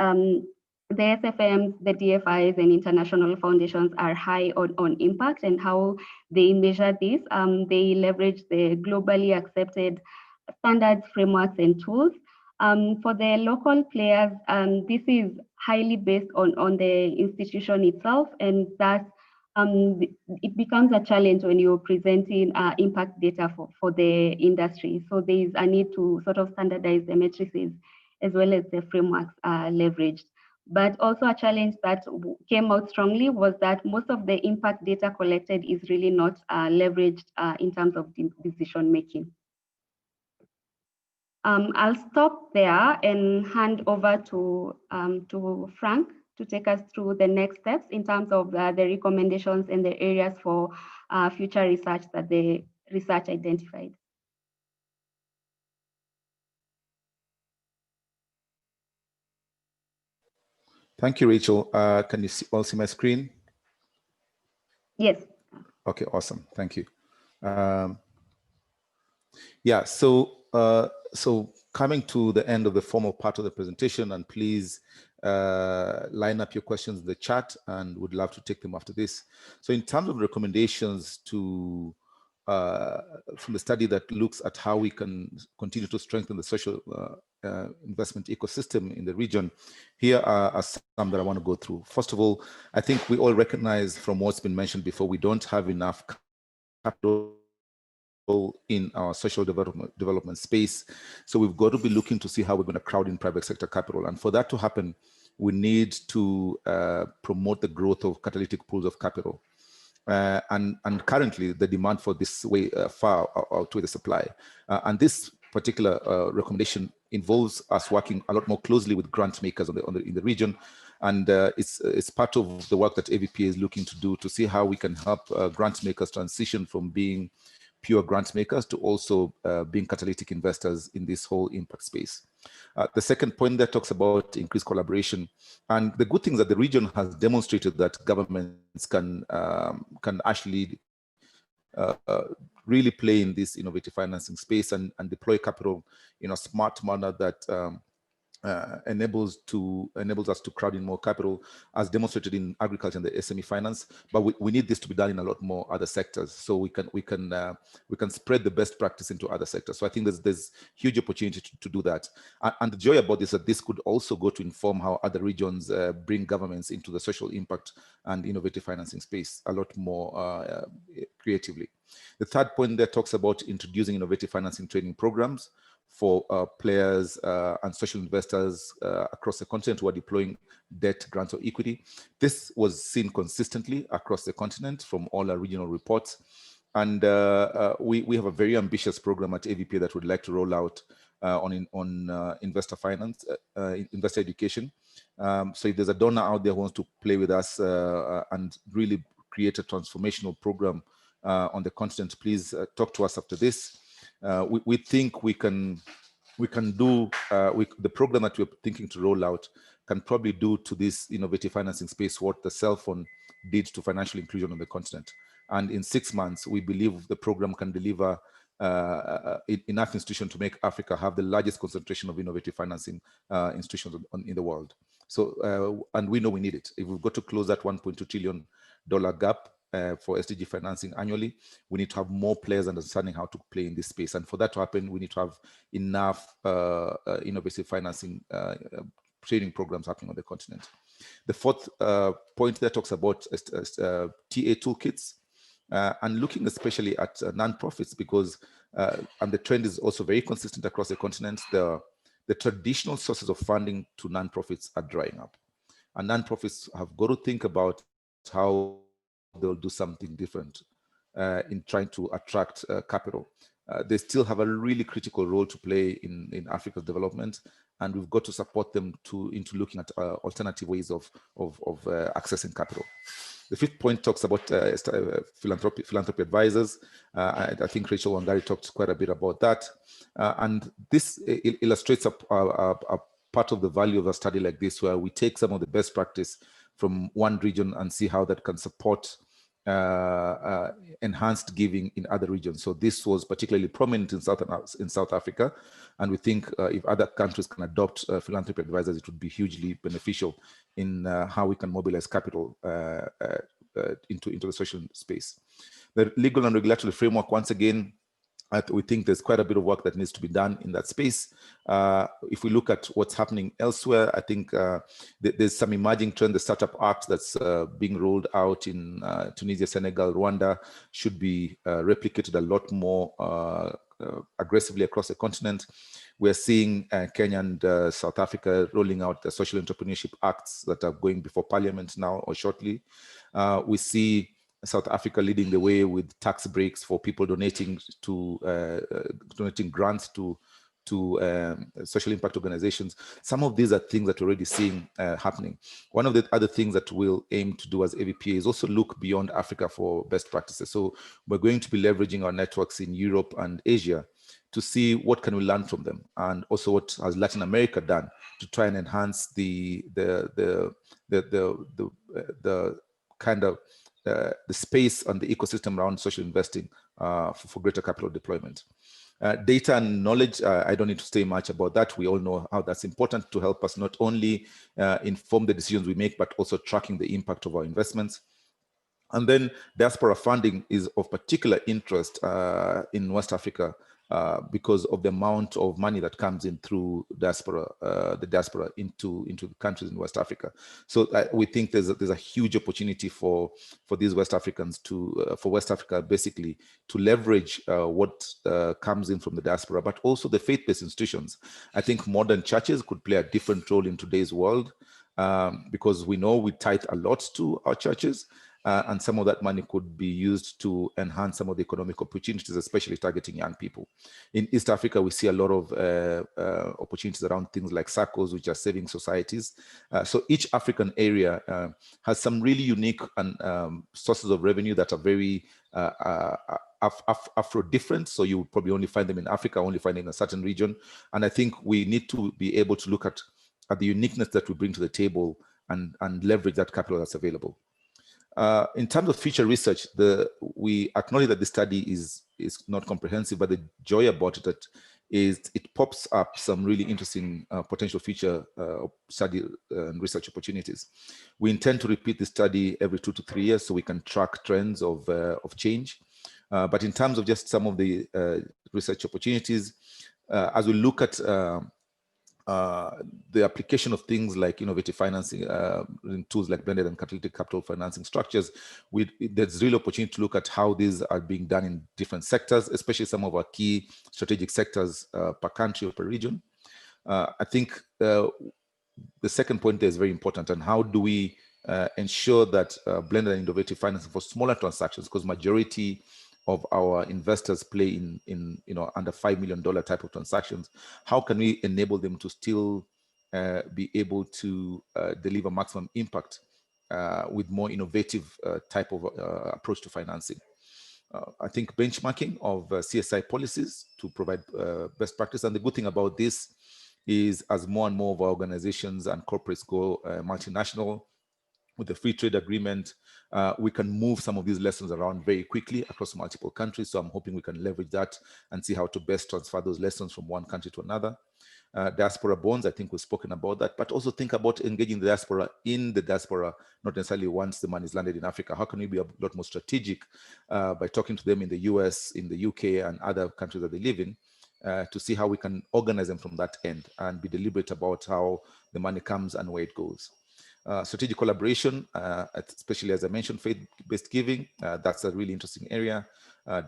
the SFMs, the DFIs, and international foundations are high on impact and how they measure this. They leverage the globally accepted standards, frameworks, and tools. For the local players, this is highly based on the institution itself, and thus it becomes a challenge when you're presenting impact data for the industry. So there is a need to sort of standardize the matrices as well as the frameworks leveraged. But also a challenge that came out strongly was that most of the impact data collected is really not leveraged in terms of decision making. I'll stop there and hand over to Frank to take us through the next steps in terms of the recommendations and the areas for future research that the research identified. Thank you, Rachel. Can you all see my screen? Yes. Okay, awesome. Thank you. Yeah, so coming to the end of the formal part of the presentation, and please line up your questions in the chat, and would love to take them after this. So in terms of recommendations to from the study that looks at how we can continue to strengthen the social investment ecosystem in the region, here are some that I want to go through. First of all, I think we all recognize from what's been mentioned before, we don't have enough capital in our social development space. So we've got to be looking to see how we're going to crowd in private sector capital. And for that to happen, we need to promote the growth of catalytic pools of capital. And currently, the demand for this way far outweighs the supply. And this particular recommendation involves us working a lot more closely with grant makers in the region. And it's part of the work that AVPA is looking to do to see how we can help grant makers transition from being pure grant makers to also being catalytic investors in this whole impact space. The second point there talks about increased collaboration. And the good thing is that the region has demonstrated that governments can actually really play in this innovative financing space and deploy capital in a smart manner that enables us to crowd in more capital, as demonstrated in agriculture and the SME finance. But we need this to be done in a lot more other sectors, so we can spread the best practice into other sectors. So I think there's huge opportunity to do that. And the joy about this is that this could also go to inform how other regions bring governments into the social impact and innovative financing space a lot more creatively. The third point there talks about introducing innovative financing training programs for players and social investors across the continent who are deploying debt, grants, or equity. This was seen consistently across the continent from all our regional reports. And we have a very ambitious program at AVPA that we'd like to roll out on investor finance, investor education. So if there's a donor out there who wants to play with us and really create a transformational program on the continent, please talk to us after this. We think we can do the program that we're thinking to roll out can probably do to this innovative financing space what the cell phone did to financial inclusion on the continent. And in 6 months, we believe the program can deliver enough institutions to make Africa have the largest concentration of innovative financing institutions in the world. So, and we know we need it. If we've got to close that $1.2 trillion gap for SDG financing annually, we need to have more players understanding how to play in this space. And for that to happen, we need to have enough innovative financing training programs happening on the continent. The fourth point there talks about TA toolkits and looking especially at nonprofits, because and the trend is also very consistent across the continent. The traditional sources of funding to nonprofits are drying up, and nonprofits have got to think about how they'll do something different in trying to attract capital. They still have a really critical role to play in Africa's development, and we've got to support them into looking at alternative ways of accessing capital. The fifth point talks about philanthropy advisors. I think Rachel Wangari talked quite a bit about that. And this illustrates a part of the value of a study like this, where we take some of the best practice from one region and see how that can support enhanced giving in other regions. So this was particularly prominent in South Africa, and we think if other countries can adopt philanthropy advisors, it would be hugely beneficial in how we can mobilize capital into the social space. The legal and regulatory framework, once again, we think there's quite a bit of work that needs to be done in that space. If we look at what's happening elsewhere, I think there's some emerging trend. The Startup Act that's being rolled out in Tunisia, Senegal, Rwanda should be replicated a lot more aggressively across the continent. We're seeing Kenya and South Africa rolling out the social entrepreneurship acts that are going before Parliament now or shortly. We see South Africa leading the way with tax breaks for people donating grants to social impact organizations. Some of these are things that we're already seeing happening. One of the other things that we'll aim to do as AVPA is also look beyond Africa for best practices. So we're going to be leveraging our networks in Europe and Asia to see what can we learn from them, and also what has Latin America done to try and enhance the kind of the space and the ecosystem around social investing for greater capital deployment. Data and knowledge, I don't need to say much about that. We all know how that's important to help us not only inform the decisions we make, but also tracking the impact of our investments. And then diaspora funding is of particular interest in West Africa because of the amount of money that comes in through diaspora, the diaspora into the countries in West Africa. So we think there's a huge opportunity for these West Africans for West Africa basically to leverage what comes in from the diaspora, but also the faith-based institutions. I think modern churches could play a different role in today's world because we know we tithe a lot to our churches. And some of that money could be used to enhance some of the economic opportunities, especially targeting young people. In East Africa, we see a lot of opportunities around things like SACCOs, which are saving societies. So each African area has some really unique sources of revenue that are very Afro-different. So you would probably only find them in Africa, only find them in a certain region. And I think we need to be able to look at the uniqueness that we bring to the table and leverage that capital that's available. In terms of future research, we acknowledge that the study is not comprehensive, but the joy about it is it pops up some really interesting potential future study and research opportunities. We intend to repeat the study every 2 to 3 years so we can track trends of change. But in terms of just some of the research opportunities, as we look at the application of things like innovative financing in tools like blended and catalytic capital financing structures, there's real opportunity to look at how these are being done in different sectors, especially some of our key strategic sectors per country or per region. I think the second point there is very important, and how do we ensure that blended and innovative financing for smaller transactions, because majority of our investors play in under $5 million type of transactions. How can we enable them to still be able to deliver maximum impact with more innovative type of approach to financing? I think benchmarking of CSI policies to provide best practice. And the good thing about this is as more and more of our organizations and corporates go multinational, with the free trade agreement, we can move some of these lessons around very quickly across multiple countries. So I'm hoping we can leverage that and see how to best transfer those lessons from one country to another. Diaspora bonds, I think we've spoken about that, but also think about engaging the diaspora in the diaspora, not necessarily once the money is landed in Africa. How can we be a lot more strategic by talking to them in the US, in the UK, and other countries that they live in, to see how we can organize them from that end and be deliberate about how the money comes and where it goes. Strategic collaboration, especially as I mentioned, faith-based giving, that's a really interesting area.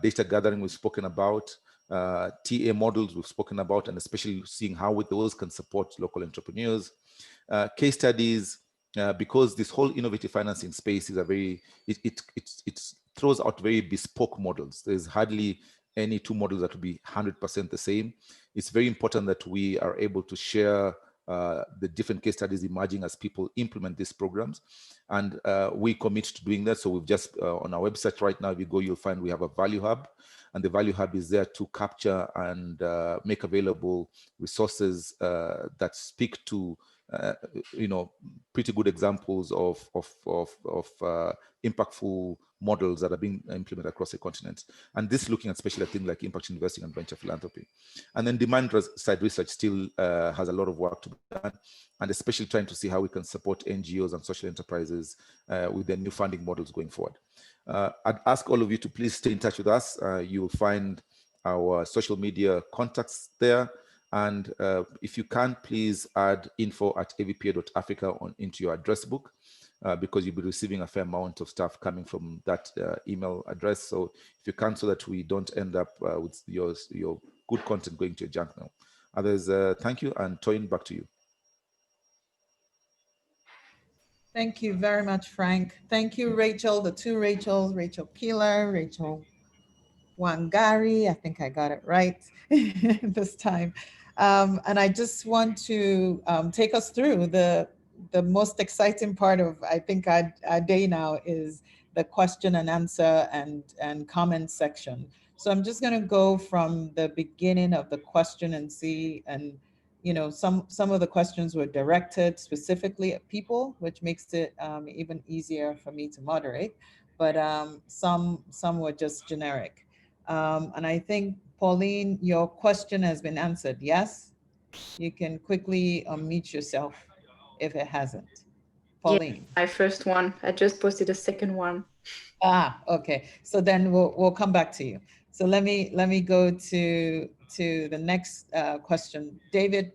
Data gathering we've spoken about. TA models we've spoken about, and especially seeing how those can support local entrepreneurs. Case studies, because this whole innovative financing space is a very, it throws out very bespoke models. There's hardly any two models that will be 100% the same. It's very important that we are able to share the different case studies emerging as people implement these programs. And we commit to doing that. So we've just, on our website right now, if you go, you'll find we have a value hub. And the value hub is there to capture and make available resources that speak to pretty good examples of impactful models that are being implemented across the continent. And this looking at especially at things like impact investing and venture philanthropy. And then demand side research still has a lot of work to be done, and especially trying to see how we can support NGOs and social enterprises with their new funding models going forward. I'd ask all of you to please stay in touch with us. You'll find our social media contacts there. And if you can, please add info@avpa.africa into your address book, because you'll be receiving a fair amount of stuff coming from that email address. So if you can, so that we don't end up with your good content going to your junk mail. Others, thank you, and Toyin, back to you. Thank you very much, Frank. Thank you, Rachel, the two Rachels, Rachel Keeler, Rachel Wangari. I think I got it right this time. And I just want to take us through the most exciting part of, I think, our day now is the question and answer and comment section. So I'm just going to go from the beginning of the question and see, and some of the questions were directed specifically at people, which makes it even easier for me to moderate. But some were just generic. And I think, Pauline, your question has been answered. Yes? You can quickly unmute yourself if it hasn't. Pauline. Yeah, my first one. I just posted a second one. Ah, okay. So then we'll come back to you. So let me go to the next question. David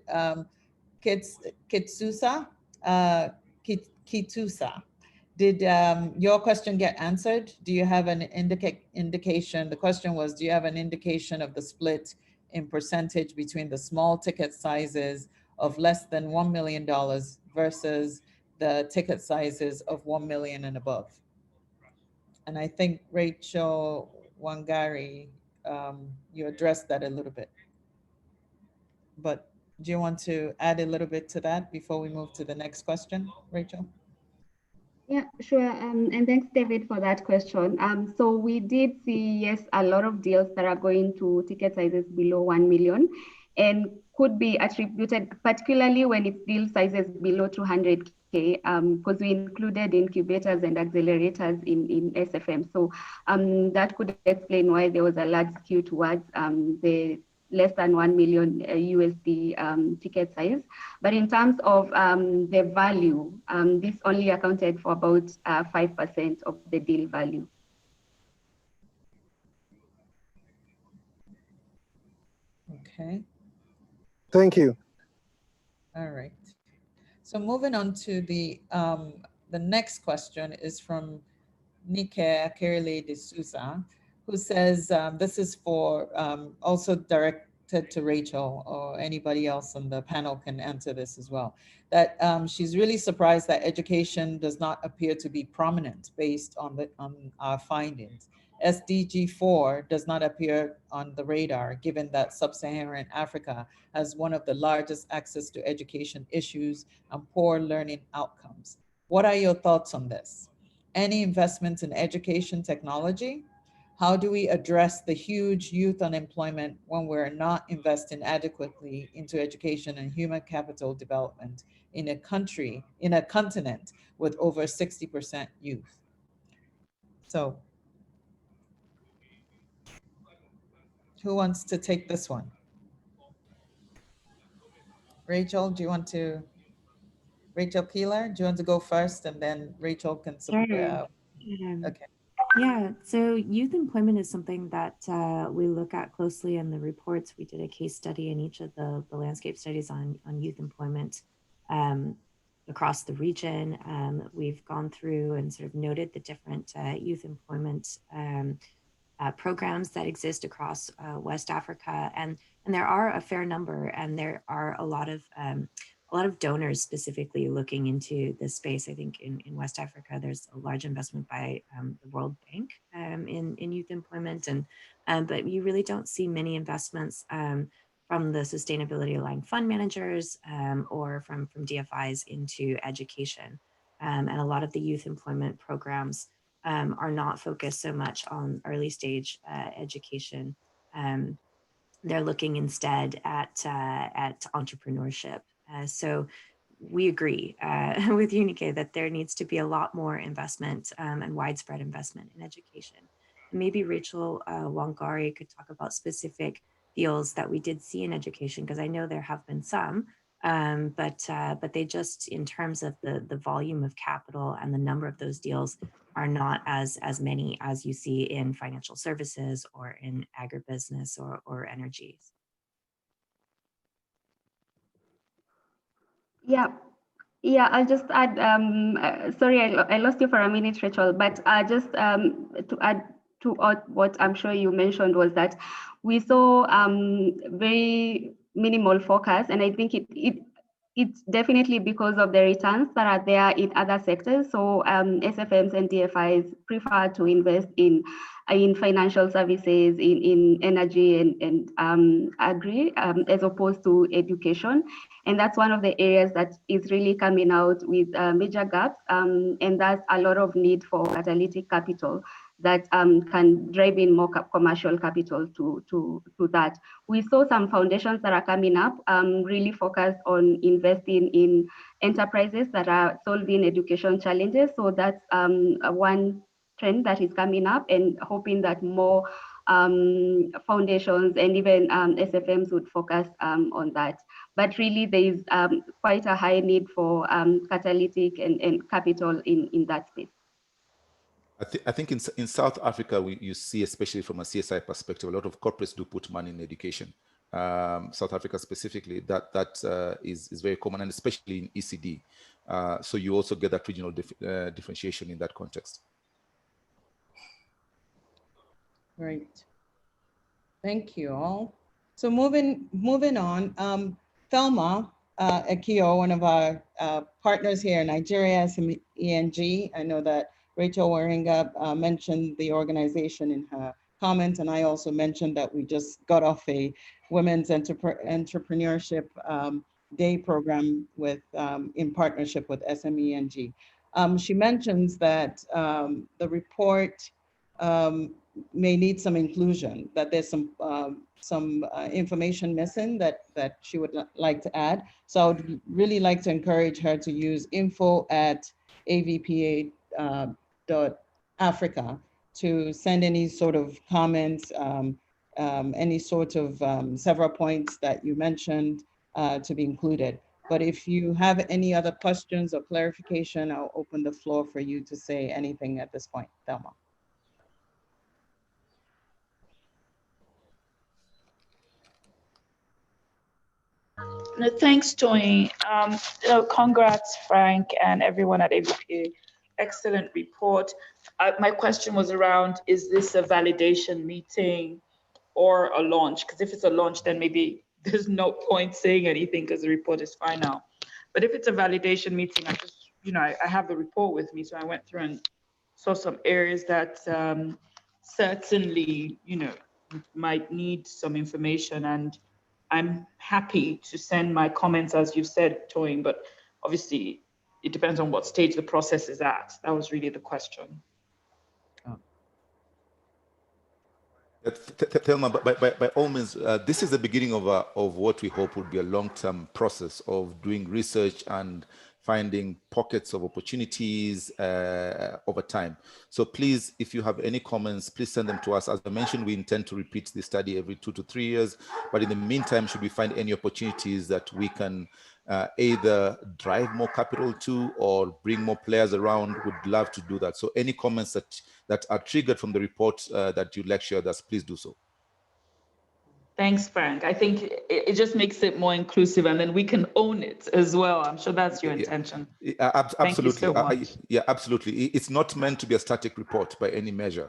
Kitsusa, Kitusa. Did your question get answered? Do you have an indication? The question was, do you have an indication of the split in percentage between the small ticket sizes of less than $1 million versus the ticket sizes of 1 million and above? And I think Rachel Wangari, you addressed that a little bit. But do you want to add a little bit to that before we move to the next question, Rachel? Yeah, sure. And thanks, David, for that question. So we did see, yes, a lot of deals that are going to ticket sizes below 1 million and could be attributed, particularly when it's deal sizes below 200K, because we included incubators and accelerators in SFM. So that could explain why there was a large skew towards the less than 1 million USD ticket size. But in terms of the value, this only accounted for about 5% of the deal value. Okay. Thank you. All right. So moving on to the next question is from Nike Akerele de Souza, who says, this is for also directed to Rachel, or anybody else on the panel can answer this as well, that she's really surprised that education does not appear to be prominent based on our findings. SDG 4 does not appear on the radar, given that sub-Saharan Africa has one of the largest access to education issues and poor learning outcomes. What are your thoughts on this? Any investments in education technology? How do we address the huge youth unemployment when we're not investing adequately into education and human capital development in a continent with over 60% youth? So, who wants to take this one? Rachel, do you want to? Rachel Keeler, do you want to go first, and then Rachel can support? Sure. Okay. Yeah, so youth employment is something that we look at closely in the reports. We did a case study in each of the landscape studies on youth employment across the region. We've gone through and sort of noted the different youth employment programs that exist across West Africa, and there are a fair number, and there are a lot of donors specifically looking into this space. I think in West Africa, there's a large investment by the World Bank in youth employment, but you really don't see many investments from the sustainability aligned fund managers or from DFIs into education. And a lot of the youth employment programs are not focused so much on early stage education. They're looking instead at entrepreneurship. So we agree with Unike that there needs to be a lot more investment and widespread investment in education. And maybe Rachel Wangari could talk about specific deals that we did see in education, because I know there have been some, but they just, in terms of the volume of capital and the number of those deals, are not as many as you see in financial services or in agribusiness or energy. Yeah, I'll just add, sorry, I lost you for a minute, Rachel, but just to add to what I'm sure you mentioned was that we saw very minimal focus, and I think it's definitely because of the returns that are there in other sectors. So SFMs and DFIs prefer to invest in financial services, in energy and agri, as opposed to education. And that's one of the areas that is really coming out with major gaps, and that's a lot of need for catalytic capital that can drive in more commercial capital to that. We saw some foundations that are coming up, really focused on investing in enterprises that are solving education challenges. So that's one trend that is coming up, and hoping that more foundations and even SFMs would focus on that. But really there is quite a high need for catalytic and capital in that space. I think in South Africa, you see, especially from a CSI perspective, a lot of corporates do put money in education. South Africa specifically, that is very common, and especially in ECD. So you also get that regional differentiation in that context. Great. Thank you all. So moving on, Thelma Akio, one of our partners here in Nigeria, SMENG. I know that Rachel Waringa mentioned the organization in her comment, and I also mentioned that we just got off a Women's Entrepreneurship Day program with in partnership with SMENG. She mentions that the report may need some inclusion, that there's some information missing that she would like to add. So I would really like to encourage her to use info@avpa.africa to send any sort of comments, any sort of several points that you mentioned to be included. But if you have any other questions or clarification, I'll open the floor for you to say anything at this point, Thelma. No, thanks, Tony. Congrats, Frank, and everyone at AVPA. Excellent report. My question was around, is this a validation meeting or a launch? Because if it's a launch, then maybe there's no point saying anything because the report is final. But if it's a validation meeting, I just, I have the report with me, so I went through and saw some areas that certainly, might need some information, and I'm happy to send my comments, as you've said, Toyin, but obviously it depends on what stage the process is at. That was really the question. Thelma, by all means, this is the beginning of what we hope will be a long-term process of doing research and finding pockets of opportunities over time. So please, if you have any comments, please send them to us. As I mentioned, we intend to repeat this study every 2 to 3 years. But in the meantime, should we find any opportunities that we can either drive more capital to or bring more players around, would love to do that. So any comments that are triggered from the report that you'd like to share with us, please do so. Thanks, Frank. I think it just makes it more inclusive, and then we can own it as well. I'm sure that's your intention. Absolutely. Thank you so much. Yeah, absolutely. It's not meant to be a static report by any measure.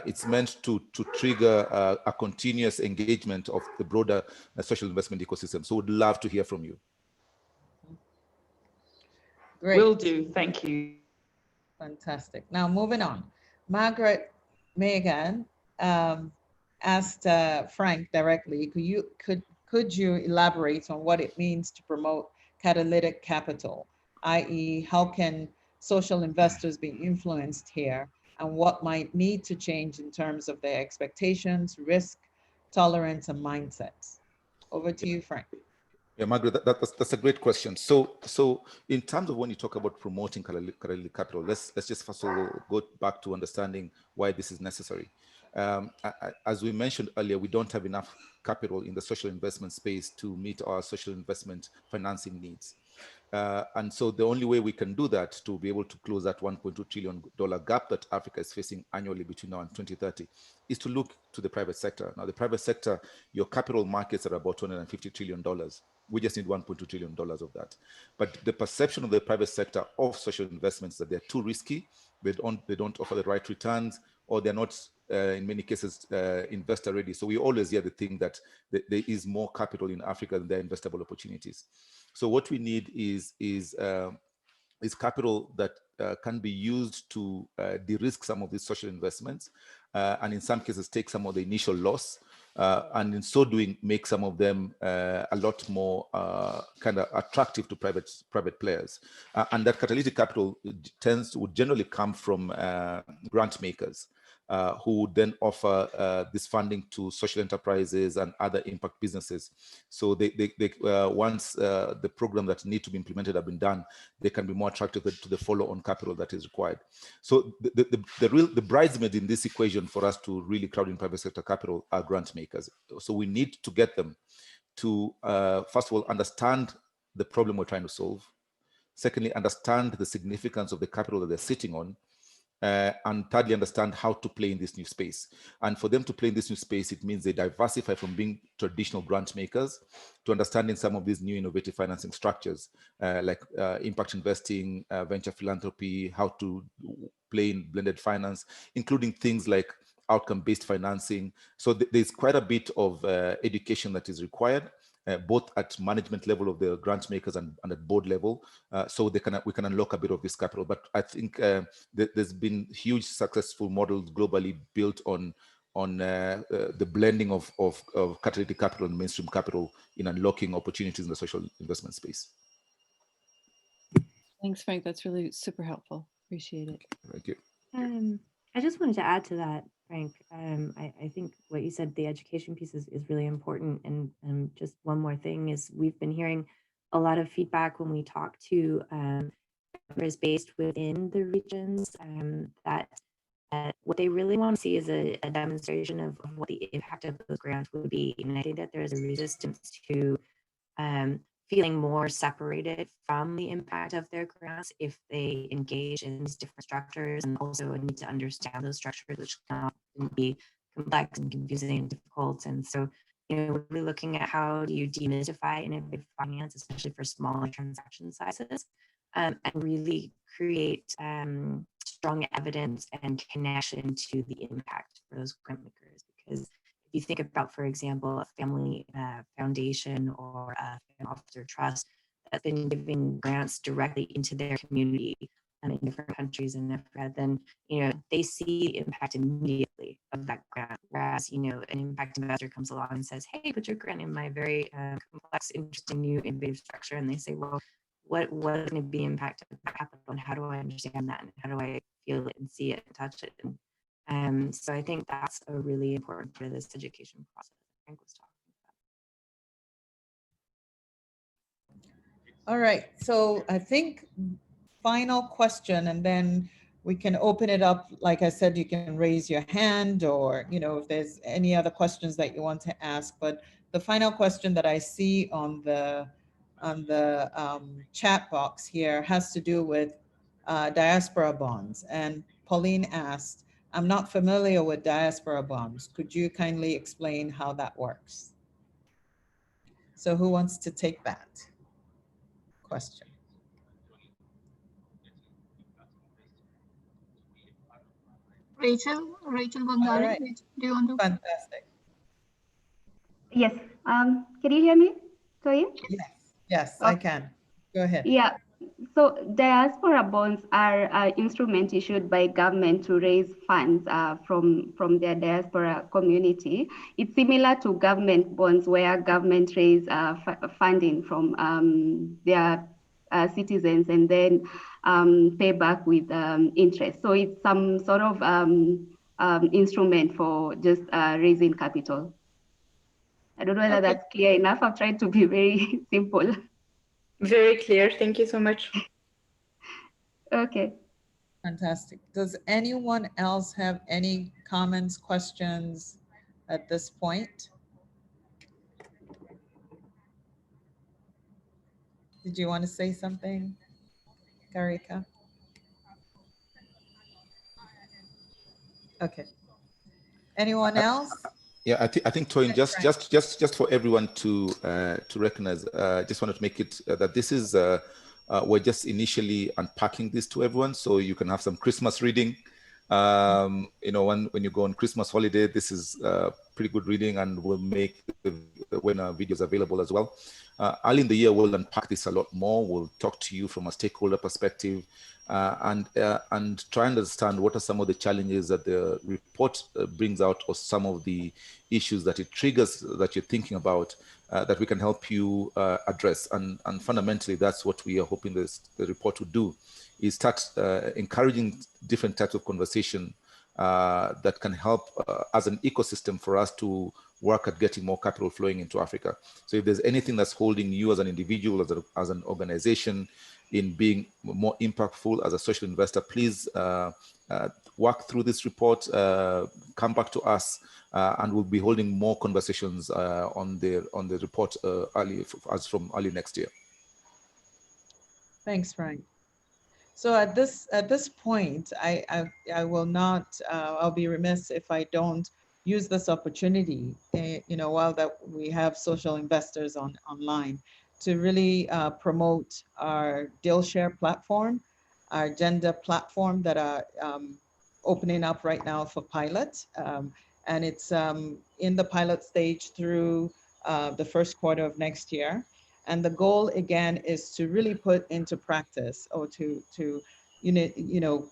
It's meant to trigger a continuous engagement of the broader social investment ecosystem. So we'd love to hear from you. Great. Will do. Thank you. Fantastic. Now moving on. Margaret Megan asked Frank directly, could you elaborate on what it means to promote catalytic capital, i.e. how can social investors be influenced here, and what might need to change in terms of their expectations, risk, tolerance, and mindsets? Over to you, Frank. Yeah, Margaret, that's a great question. So in terms of when you talk about promoting catalytic capital, let's just first of all go back to understanding why this is necessary. As we mentioned earlier, we don't have enough capital in the social investment space to meet our social investment financing needs. And so the only way we can do that to be able to close that $1.2 trillion gap that Africa is facing annually between now and 2030 is to look to the private sector. Now, the private sector, your capital markets are about $250 trillion. We just need $1.2 trillion of that. But the perception of the private sector of social investments is that they're too risky, they don't offer the right returns, or they're not, in many cases, investor ready. So we always hear the thing that there is more capital in Africa than there are investable opportunities. So what we need is capital that can be used to de-risk some of these social investments, and in some cases take some of the initial loss, and in so doing make some of them a lot more kind of attractive to private players. And that catalytic capital would generally come from grant makers, who would then offer this funding to social enterprises and other impact businesses. So once the program that need to be implemented have been done, they can be more attractive to the follow-on capital that is required. So the bridesmaids in this equation for us to really crowd in private sector capital are grant makers. So we need to get them to, first of all, understand the problem we're trying to solve. Secondly, understand the significance of the capital that they're sitting on. And thirdly, understand how to play in this new space. And for them to play in this new space, it means they diversify from being traditional grant makers to understanding some of these new innovative financing structures, like impact investing, venture philanthropy, how to play in blended finance, including things like outcome-based financing. So there's quite a bit of education that is required, both at management level of the grant makers and at board level, so we can unlock a bit of this capital. But I think there's been huge successful models globally built on the blending of catalytic capital and mainstream capital in unlocking opportunities in the social investment space. Thanks, Frank. That's really super helpful. Appreciate it. Thank you. I just wanted to add to that, Frank. I think what you said, the education piece is really important. And just one more thing is we've been hearing a lot of feedback when we talk to members based within the regions, that what they really want to see is a demonstration of what the impact of those grants would be. And I think that there's a resistance to feeling more separated from the impact of their grants if they engage in these different structures, and also need to understand those structures, which can often be complex and confusing and difficult. And so, we're really looking at how do you demystify innovative finance, especially for smaller transaction sizes, and really create strong evidence and connection to the impact for those grant makers. Because if you think about, for example, a family foundation or a family officer trust that's been giving grants directly into their community in different countries in Africa, then they see the impact immediately of that grant. Whereas an impact investor comes along and says, "Hey, put your grant in my very complex, interesting, new innovative structure," and they say, "Well, what is going to be the impact of that capital, and how do I understand that, and how do I feel it and see it and touch it?" And so I think that's a really important part of this education process that Frank was talking about. All right, so I think final question, and then we can open it up. Like I said, you can raise your hand, or if there's any other questions that you want to ask. But the final question that I see on the chat box here has to do with diaspora bonds. And Pauline asked, "I'm not familiar with diaspora bonds. Could you kindly explain how that works?" So who wants to take that question? Rachel Bangari, right. do you want to? Fantastic. Yes. Can you hear me, Toyin? Yes, yes, I can. Go ahead. Yeah. So diaspora bonds are an instrument issued by government to raise funds from their diaspora community. It's similar to government bonds where government raise funding from their citizens and then pay back with interest. So it's some sort of instrument for just raising capital. I don't know whether that's clear enough. I've tried to be very simple. Very clear. Thank you so much. Okay. Fantastic. Does anyone else have any comments, questions at this point? Did you want to say something, Karika? Okay. Anyone else? Yeah, I think Toyin, just for everyone to recognize, just wanted to make it that this is we're just initially unpacking this to everyone, so you can have some Christmas reading. You know, when you go on Christmas holiday, this is pretty good reading, and we'll make the webinar videos available as well. Early in the year, we'll unpack this a lot more. We'll talk to you from a stakeholder perspective, and try and understand what are some of the challenges that the report brings out, or some of the issues that it triggers that you're thinking about, that we can help you address. And fundamentally, that's what we are hoping the report would do, is start encouraging different types of conversation that can help as an ecosystem for us to work at getting more capital flowing into Africa. So if there's anything that's holding you as an individual, as an organization, in being more impactful as a social investor, please work through this report, come back to us, and we'll be holding more conversations on the report from early next year. Thanks, Frank. So at this point, I will not. I'll be remiss if I don't use this opportunity. You know, while that we have social investors online, to really promote our DealShare platform, our agenda platform that are opening up right now for pilot, and it's in the pilot stage through the first quarter of next year. And the goal again is to really put into practice, or to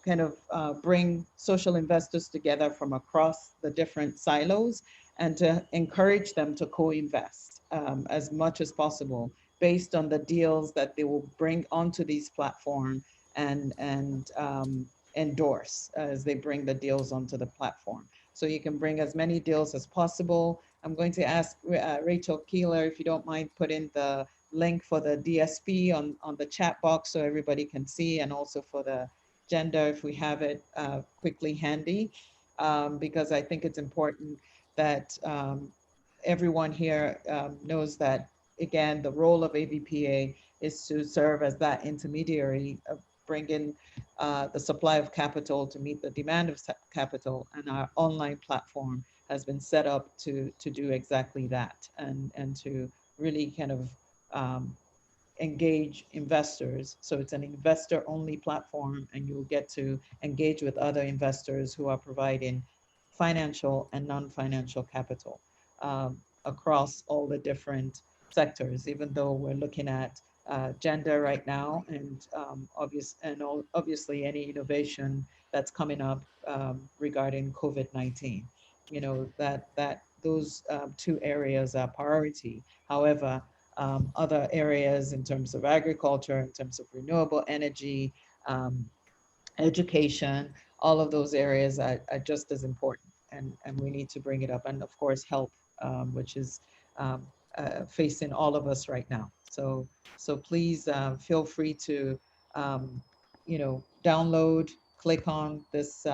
kind of bring social investors together from across the different silos, and to encourage them to co-invest as much as possible based on the deals that they will bring onto these platforms and endorse as they bring the deals onto the platform. So you can bring as many deals as possible. I'm going to ask Rachel Keeler, if you don't mind, put in the link for the DSP on the chat box so everybody can see, and also for the gender, if we have it quickly handy, because I think it's important that everyone here knows that, again, the role of AVPA is to serve as that intermediary of bringing the supply of capital to meet the demand of capital, and our online platform has been set up to do exactly that, and to really kind of engage investors. So it's an investor-only platform, and you'll get to engage with other investors who are providing financial and non-financial capital across all the different sectors, even though we're looking at gender right now, and obviously any innovation that's coming up regarding COVID-19. You know, that those two areas are priority. However, other areas in terms of agriculture, in terms of renewable energy, education, all of those areas are just as important, and we need to bring it up. And of course, health, which is facing all of us right now. So please feel free to, download, click on this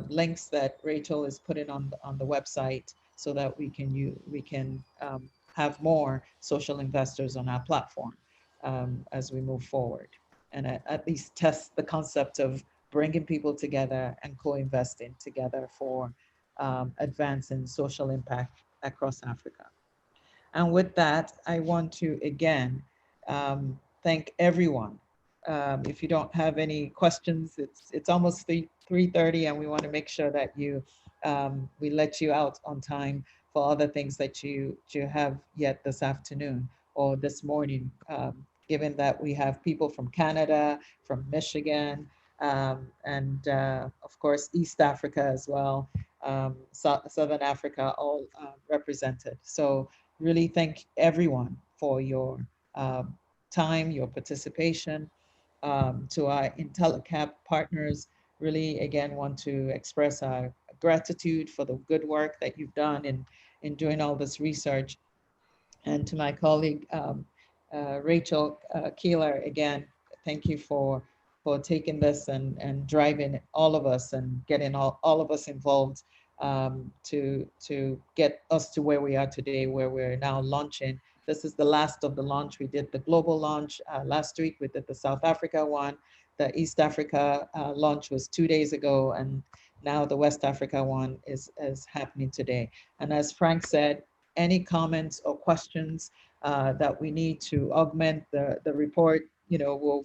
links that Rachel is putting on the website, so that we can have more social investors on our platform as we move forward, and at least test the concept of bringing people together and co-investing together for advancing social impact across Africa. And with that, I want to again thank everyone. If you don't have any questions, it's almost 3:30, and we want to make sure that we let you out on time for other things that you have yet this afternoon or this morning, given that we have people from Canada, from Michigan, and of course, East Africa as well, Southern Africa, all represented. So really thank everyone for your time, your participation. To our IntelliCap partners, really again want to express our gratitude for the good work that you've done in doing all this research. And to my colleague, Rachel Keeler, again, thank you for taking this and driving all of us and getting all of us involved to get us to where we are today, where we're now launching. This is the last of the launch. We did the global launch last week. We did the South Africa one. The East Africa launch was 2 days ago, and now the West Africa one is happening today. And as Frank said, any comments or questions that we need to augment the report, we'll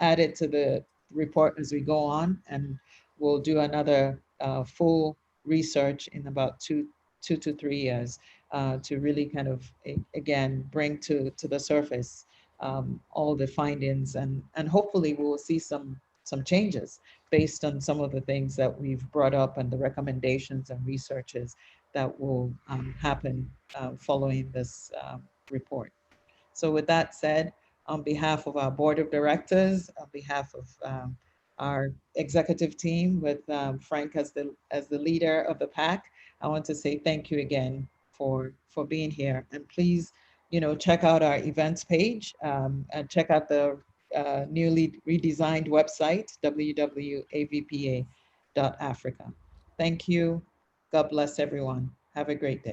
add it to the report as we go on, and we'll do another full research in about two to 3 years to really kind of, again, bring to the surface all the findings, and hopefully we will see some changes based on some of the things that we've brought up and the recommendations and researches that will happen following this report. So with that said, on behalf of our board of directors, on behalf of our executive team with Frank as the leader of the PAC, I want to say thank you again for being here. And please, check out our events page and check out the newly redesigned website, www.avpa.africa. Thank you. God bless everyone. Have a great day.